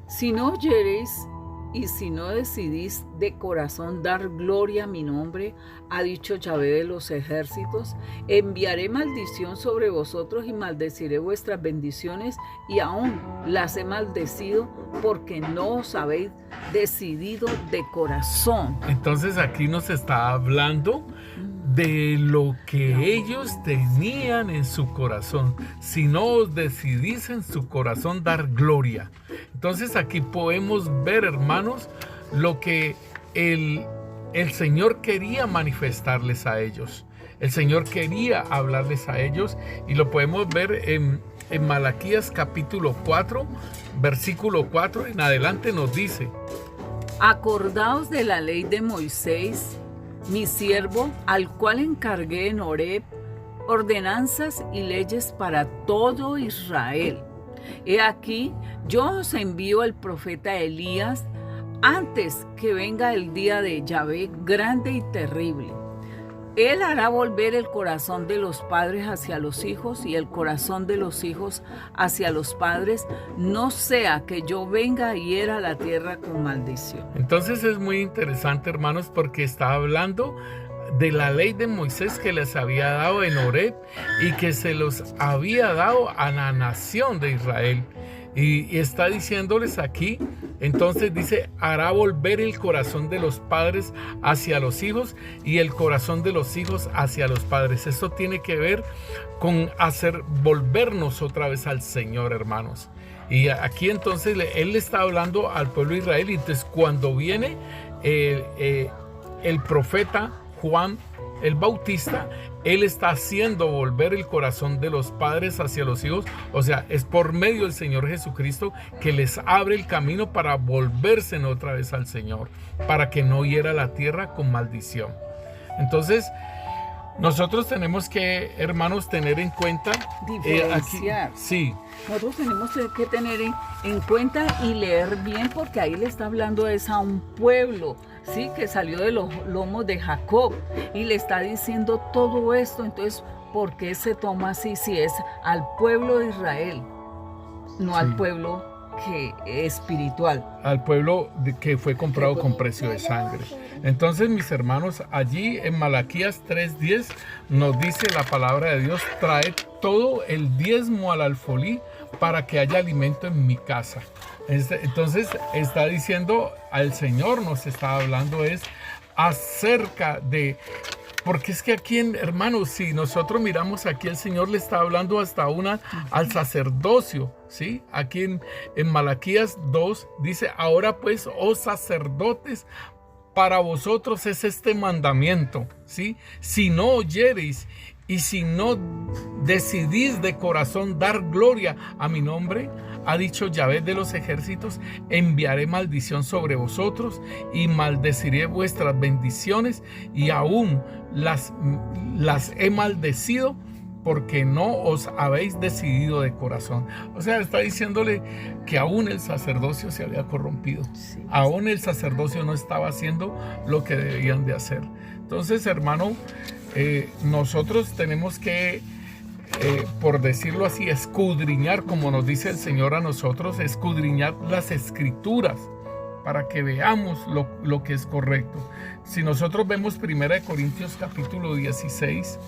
si no oyereis y si no decidís de corazón dar gloria a mi nombre, ha dicho Yahvé de los ejércitos, enviaré maldición sobre vosotros y maldeciré vuestras bendiciones, y aún las he maldecido porque no os habéis decidido de corazón. Entonces aquí nos está hablando de lo que ellos tenían en su corazón. Si no os decidís en su corazón dar gloria. Entonces aquí podemos ver, hermanos, lo que el Señor quería manifestarles a ellos. El Señor quería hablarles a ellos, y lo podemos ver en Malaquías capítulo 4, versículo 4 en adelante nos dice, Acordaos de la ley de Moisés, mi siervo, al cual encargué en Horeb ordenanzas y leyes para todo Israel. He aquí, yo os envío el profeta Elías antes que venga el día de Yahvé grande y terrible. Él hará volver el corazón de los padres hacia los hijos y el corazón de los hijos hacia los padres, no sea que yo venga y hiera la tierra con maldición. Entonces es muy interesante, hermanos, porque está hablando de la ley de Moisés que les había dado en Horeb y que se los había dado a la nación de Israel. Y está diciéndoles aquí, entonces dice, hará volver el corazón de los padres hacia los hijos y el corazón de los hijos hacia los padres. Esto tiene que ver con hacer volvernos otra vez al Señor, hermanos. Y aquí entonces él le está hablando al pueblo de Israel. Y entonces cuando viene el profeta Juan el Bautista, él está haciendo volver el corazón de los padres hacia los hijos. O sea, es por medio del Señor Jesucristo que les abre el camino para volverse otra vez al Señor, para que no hiera la tierra con maldición. Entonces, nosotros tenemos que, hermanos, tener en cuenta diferenciar. Sí. Nosotros tenemos que tener en cuenta y leer bien, porque ahí le está hablando a un pueblo, sí, que salió de los lomos de Jacob, y le está diciendo todo esto. Entonces, ¿por qué se toma así si es al pueblo de Israel, no al pueblo que es espiritual? Al pueblo que fue comprado con precio de sangre. Entonces, mis hermanos, allí en Malaquías 3:10 nos dice la palabra de Dios: traed todo el diezmo al alfolí para que haya alimento en mi casa. Entonces está diciendo al Señor, nos está hablando es acerca de, porque es que aquí, hermanos, si nosotros miramos aquí, el Señor le está hablando hasta al sacerdocio, ¿sí? Aquí en Malaquías 2 dice: ahora pues, oh sacerdotes, para vosotros es este mandamiento, ¿sí? Si no oyereis y si no decidís de corazón dar gloria a mi nombre, ha dicho Yahvé de los ejércitos, enviaré maldición sobre vosotros y maldeciré vuestras bendiciones, y aún las he maldecido porque no os habéis decidido de corazón. O sea, está diciéndole que aún el sacerdocio se había corrompido. Sí. Aún el sacerdocio no estaba haciendo lo que debían de hacer. Entonces, hermano, nosotros tenemos que, por decirlo así, escudriñar, como nos dice el Señor a nosotros, escudriñar las escrituras para que veamos lo que es correcto. Si nosotros vemos 1 Corintios capítulo 16,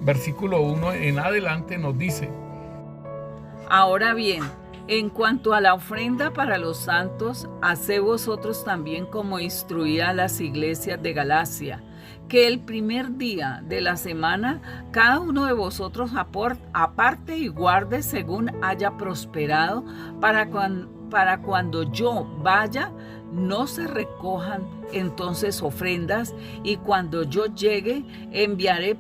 versículo 1 en adelante, nos dice: ahora bien, en cuanto a la ofrenda para los santos, haced vosotros también como instruí a las iglesias de Galacia, que el primer día de la semana cada uno de vosotros aparte y guarde según haya prosperado, para cuando yo vaya no se recojan entonces ofrendas, y cuando yo llegue enviaré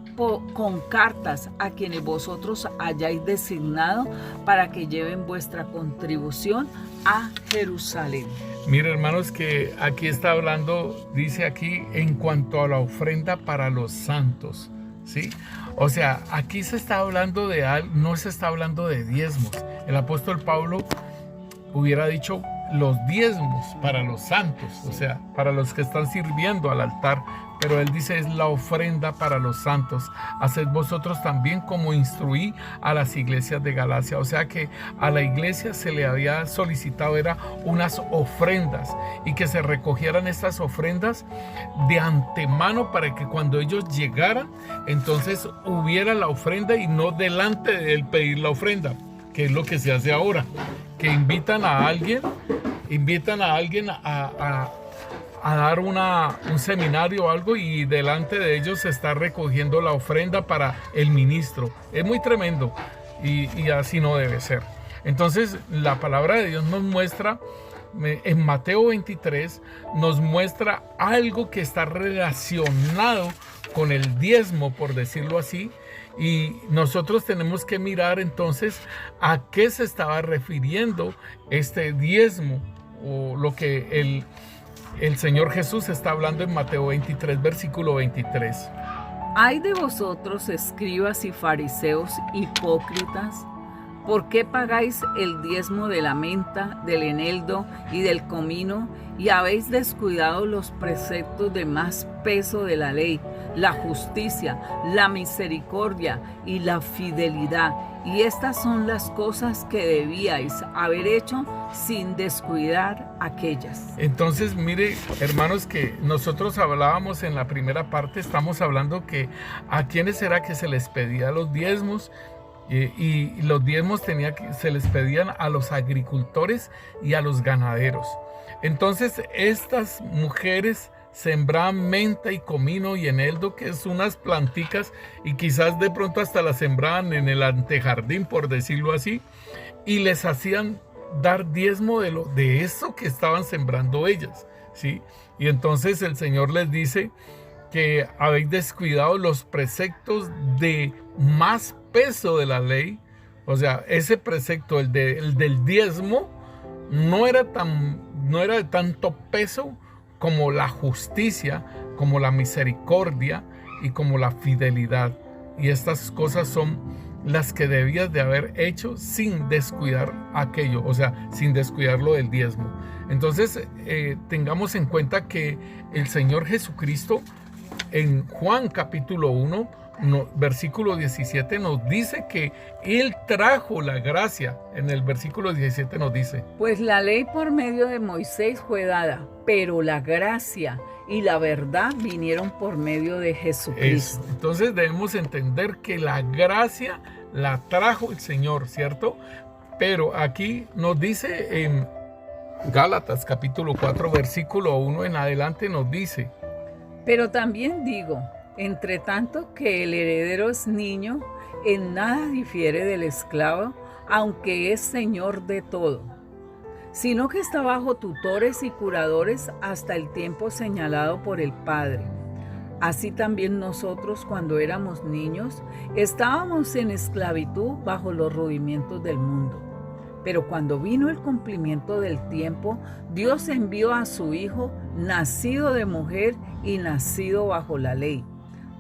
con cartas a quienes vosotros hayáis designado para que lleven vuestra contribución a Jerusalén. Mira, hermanos, que aquí está hablando, dice aquí, en cuanto a la ofrenda para los santos, ¿sí? O sea, aquí se está hablando de algo, no se está hablando de diezmos. El apóstol Pablo hubiera dicho los diezmos para los santos, o sea, para los que están sirviendo al altar, pero él dice es la ofrenda para los santos. Haced vosotros también como instruí a las iglesias de Galacia. O sea que a la iglesia se le había solicitado era unas ofrendas, y que se recogieran estas ofrendas de antemano para que cuando ellos llegaran, entonces hubiera la ofrenda y no delante de él pedir la ofrenda, que es lo que se hace ahora, que invitan a alguien a dar un seminario o algo, y delante de ellos se está recogiendo la ofrenda para el ministro. Es muy tremendo, y así no debe ser. Entonces la palabra de Dios nos muestra, en Mateo 23, nos muestra algo que está relacionado con el diezmo, por decirlo así. Y nosotros tenemos que mirar entonces a qué se estaba refiriendo este diezmo, o lo que el Señor Jesús está hablando en Mateo 23, versículo 23. Ay de vosotros, escribas y fariseos hipócritas, ¿por qué pagáis el diezmo de la menta, del eneldo y del comino, y habéis descuidado los preceptos de más peso de la ley, la justicia, la misericordia y la fidelidad? Y estas son las cosas que debíais haber hecho sin descuidar aquellas. Entonces, mire, hermanos, que nosotros hablábamos en la primera parte, estamos hablando que a quiénes era que se les pedía los diezmos. Y los diezmos se les pedían a los agricultores y a los ganaderos. Entonces estas mujeres sembraban menta y comino y eneldo, que es unas planticas, y quizás de pronto hasta las sembraban en el antejardín, por decirlo así, y les hacían dar diezmo de eso que estaban sembrando ellas, ¿sí? Y entonces el Señor les dice que habéis descuidado los preceptos de más peso de la ley. O sea, ese precepto, el del diezmo, no era de tanto peso como la justicia, como la misericordia y como la fidelidad. Y estas cosas son las que debías de haber hecho sin descuidar aquello, o sea, sin descuidar lo del diezmo. Entonces, tengamos en cuenta que el Señor Jesucristo en Juan capítulo 1, versículo 17 nos dice que Él trajo la gracia. En el versículo 17 nos dice: pues la ley por medio de Moisés fue dada, pero la gracia y la verdad vinieron por medio de Jesucristo. Entonces debemos entender que la gracia la trajo el Señor, ¿cierto? Pero aquí nos dice en Gálatas capítulo 4, versículo 1 en adelante, nos dice: pero también digo, entre tanto que el heredero es niño, en nada difiere del esclavo, aunque es señor de todo, sino que está bajo tutores y curadores hasta el tiempo señalado por el Padre. Así también nosotros, cuando éramos niños, estábamos en esclavitud bajo los rudimientos del mundo. Pero cuando vino el cumplimiento del tiempo, Dios envió a su Hijo, nacido de mujer y nacido bajo la ley,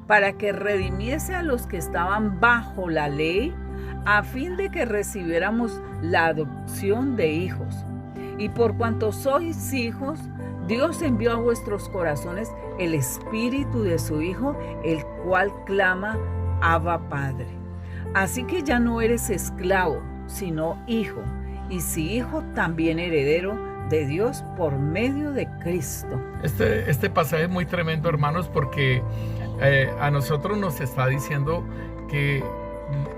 para que redimiese a los que estaban bajo la ley, a fin de que recibiéramos la adopción de hijos. Y por cuanto sois hijos, Dios envió a vuestros corazones el Espíritu de su Hijo, el cual clama: Abba, Padre. Así que ya no eres esclavo, sino hijo, y si hijo, también heredero de Dios por medio de Cristo. Este pasaje es muy tremendo, hermanos, porque a nosotros nos está diciendo que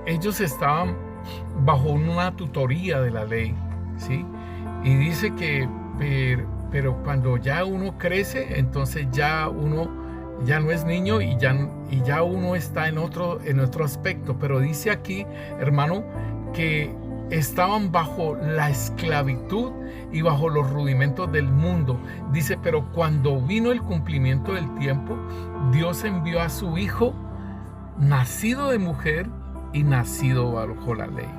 ellos estaban bajo una tutoría de la ley, ¿sí? Y dice que, pero cuando ya uno crece, entonces ya uno ya no es niño y ya uno está en otro aspecto. Pero dice aquí, hermano, que estaban bajo la esclavitud y bajo los rudimentos del mundo. Dice, pero cuando vino el cumplimiento del tiempo, Dios envió a su Hijo, nacido de mujer y nacido bajo la ley.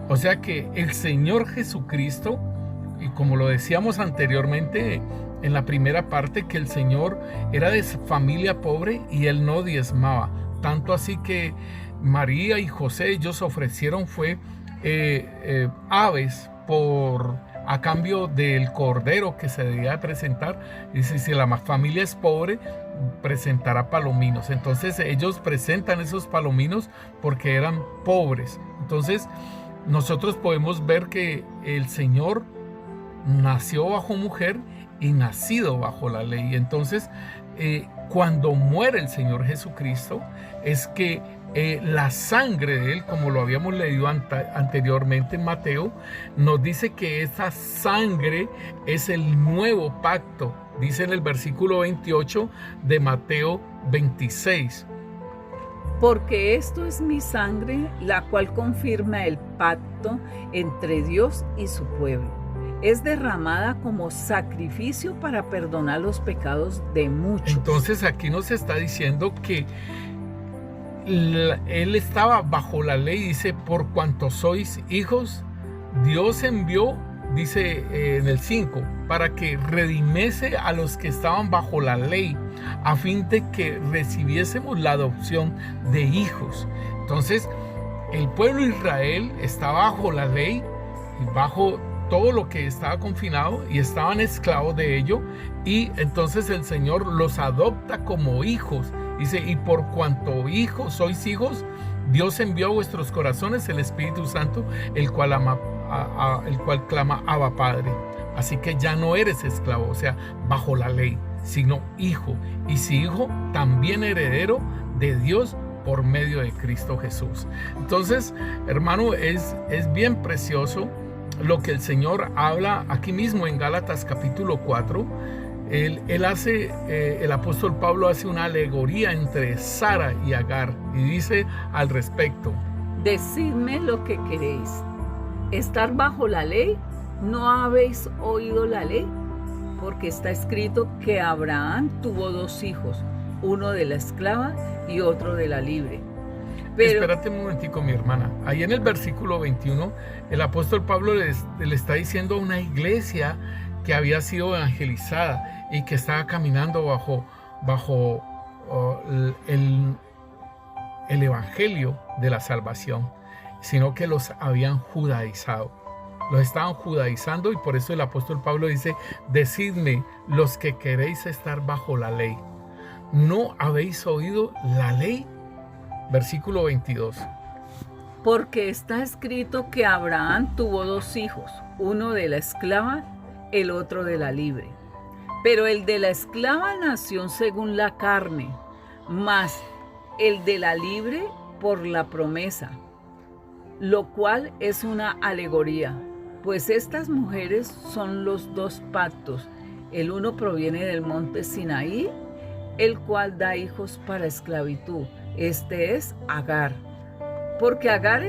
O sea que el Señor Jesucristo, y como lo decíamos anteriormente en la primera parte, que el Señor era de familia pobre y Él no diezmaba. Tanto así que María y José, ellos ofrecieron aves a cambio del cordero que se debía presentar. Dice, si la familia es pobre, presentará palominos. Entonces ellos presentan esos palominos porque eran pobres. Entonces nosotros podemos ver que el Señor nació bajo mujer y nacido bajo la ley. Entonces cuando muere el Señor Jesucristo, es que la sangre de Él, como lo habíamos leído anteriormente en Mateo, nos dice que esa sangre es el nuevo pacto. Dice en el versículo 28 de Mateo 26. Porque esto es mi sangre, la cual confirma el pacto entre Dios y su pueblo. Es derramada como sacrificio para perdonar los pecados de muchos. Entonces aquí nos está diciendo que Él estaba bajo la ley. Dice, por cuanto sois hijos, Dios envió dice en el 5, para que redimiese a los que estaban bajo la ley, a fin de que recibiésemos la adopción de hijos. Entonces, el pueblo de Israel está bajo la ley y bajo todo lo que estaba confinado y estaban esclavos de ello, y entonces el Señor los adopta como hijos. Dice, y por cuanto hijos, sois hijos, Dios envió a vuestros corazones el Espíritu Santo, el cual clama Abba Padre. Así que ya no eres esclavo, o sea, bajo la ley, sino hijo. Y si hijo, también heredero de Dios por medio de Cristo Jesús. Entonces, hermano, es bien precioso lo que el Señor habla aquí mismo en Gálatas capítulo 4. El apóstol Pablo hace una alegoría entre Sara y Agar y dice al respecto: decidme lo que queréis. ¿Estar bajo la ley? ¿No habéis oído la ley? Porque está escrito que Abraham tuvo 2 hijos, uno de la esclava y otro de la libre. Pero espérate un momentico, mi hermana. Ahí en el versículo 21, el apóstol Pablo le está diciendo a una iglesia que había sido evangelizada y que estaba caminando bajo el evangelio de la salvación, sino que los habían judaizado. Los estaban judaizando, y por eso el apóstol Pablo dice: decidme los que queréis estar bajo la ley. ¿No habéis oído la ley? Versículo 22. porque está escrito que Abraham tuvo 2 hijos, uno de la esclava, el otro de la libre. Pero el de la esclava nació según la carne, mas el de la libre por la promesa, lo cual es una alegoría, pues estas mujeres son los 2 pactos. El uno proviene del monte Sinaí, el cual da hijos para esclavitud. Este es Agar, porque Agar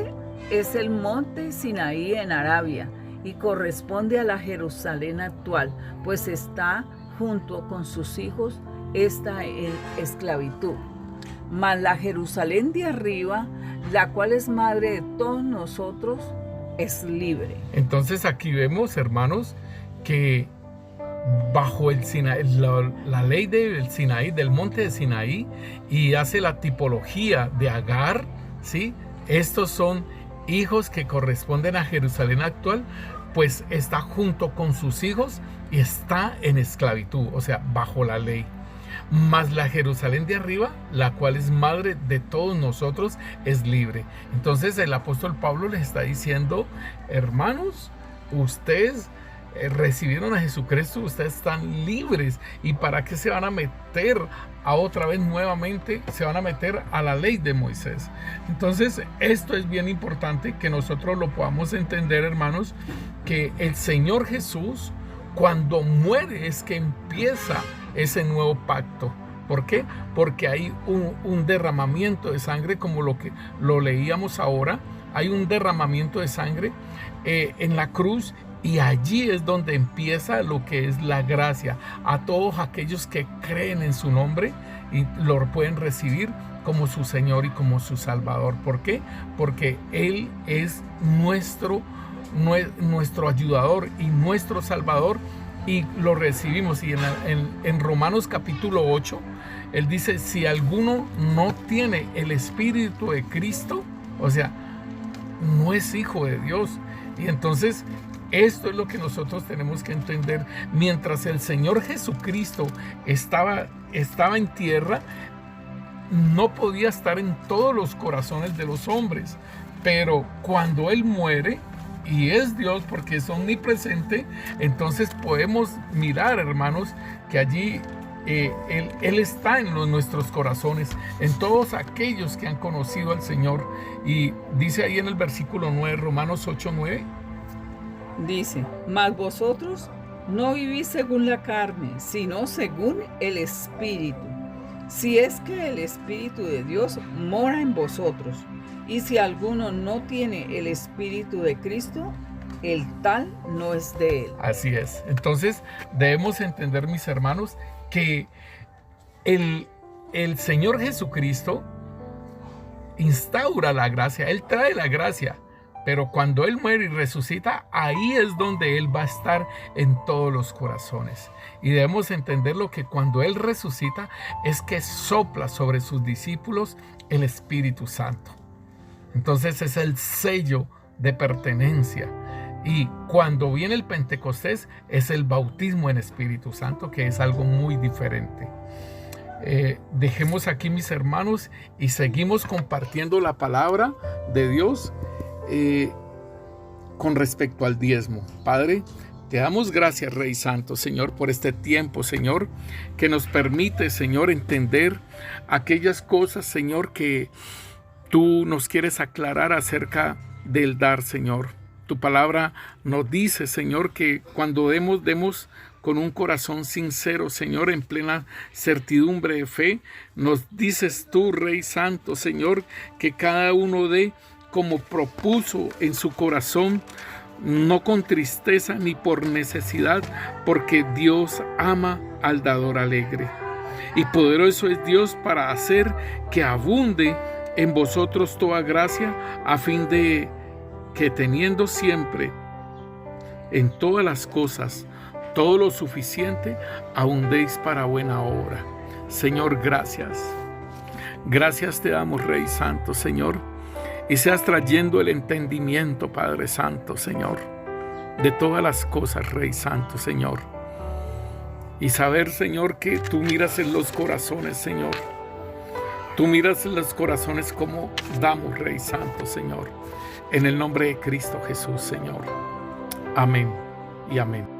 es el monte Sinaí en Arabia y corresponde a la Jerusalén actual, pues está junto con sus hijos, está en esclavitud. Mas la Jerusalén de arriba, la cual es madre de todos nosotros, es libre. Entonces aquí vemos, hermanos, que bajo el Sinaí, la ley del Sinaí, del monte de Sinaí, y hace la tipología de Agar, ¿sí? Estos son hijos que corresponden a Jerusalén actual, pues está junto con sus hijos y está en esclavitud, o sea, bajo la ley. Mas la Jerusalén de arriba, la cual es madre de todos nosotros, es libre. Entonces el apóstol Pablo les está diciendo: hermanos, ustedes recibieron a Jesucristo, ustedes están libres. ¿Y para qué se van a meter a otra vez nuevamente? Se van a meter a la ley de Moisés. Entonces esto es bien importante que nosotros lo podamos entender, hermanos, que el Señor Jesús, cuando muere, es que empieza ese nuevo pacto. ¿Por qué? Porque hay un derramamiento de sangre, como lo leíamos ahora. Hay un derramamiento de sangre en la cruz, y allí es donde empieza lo que es la gracia a todos aquellos que creen en su nombre y lo pueden recibir como su Señor y como su Salvador. ¿Por qué? Porque Él es nuestro ayudador y nuestro Salvador, y lo recibimos. Y en Romanos capítulo 8, Él dice: si alguno no tiene el Espíritu de Cristo, o sea, no es hijo de Dios. Y entonces esto es lo que nosotros tenemos que entender. Mientras el Señor Jesucristo estaba en tierra, no podía estar en todos los corazones de los hombres, pero cuando Él muere y es Dios, porque es omnipresente, entonces podemos mirar, hermanos, que allí Él está en nuestros corazones, en todos aquellos que han conocido al Señor. Y dice ahí en el versículo 9, Romanos 8:9, dice: mas vosotros no vivís según la carne, sino según el Espíritu, si es que el Espíritu de Dios mora en vosotros. Y si alguno no tiene el Espíritu de Cristo, el tal no es de él. Así es. Entonces debemos entender, mis hermanos, que el Señor Jesucristo instaura la gracia. Él trae la gracia, Pero cuando Él muere y resucita, ahí es donde Él va a estar en todos los corazones. Y debemos entenderlo que cuando Él resucita es que sopla sobre sus discípulos el Espíritu Santo. Entonces es el sello de pertenencia. Y cuando viene el Pentecostés es el bautismo en Espíritu Santo, que es algo muy diferente. Dejemos aquí, mis hermanos, y seguimos compartiendo la palabra de Dios con respecto al diezmo. Padre, te damos gracias, Rey Santo, Señor, por este tiempo, Señor, que nos permite, Señor, entender aquellas cosas, Señor, que tú nos quieres aclarar acerca del dar, Señor. Tu palabra nos dice, Señor, que cuando demos con un corazón sincero, Señor, en plena certidumbre de fe, nos dices tú, Rey Santo, Señor, que cada uno dé como propuso en su corazón, no con tristeza ni por necesidad, porque Dios ama al dador alegre. Y poderoso es Dios para hacer que abunde en vosotros toda gracia, a fin de que teniendo siempre en todas las cosas todo lo suficiente, abundéis para buena obra. Señor, gracias. Gracias te damos, Rey Santo, Señor. Y seas trayendo el entendimiento, Padre Santo, Señor, de todas las cosas, Rey Santo, Señor. Y saber, Señor, que tú miras en los corazones, Señor. Tú miras en los corazones como damos, Rey Santo, Señor. En el nombre de Cristo Jesús, Señor. Amén y amén.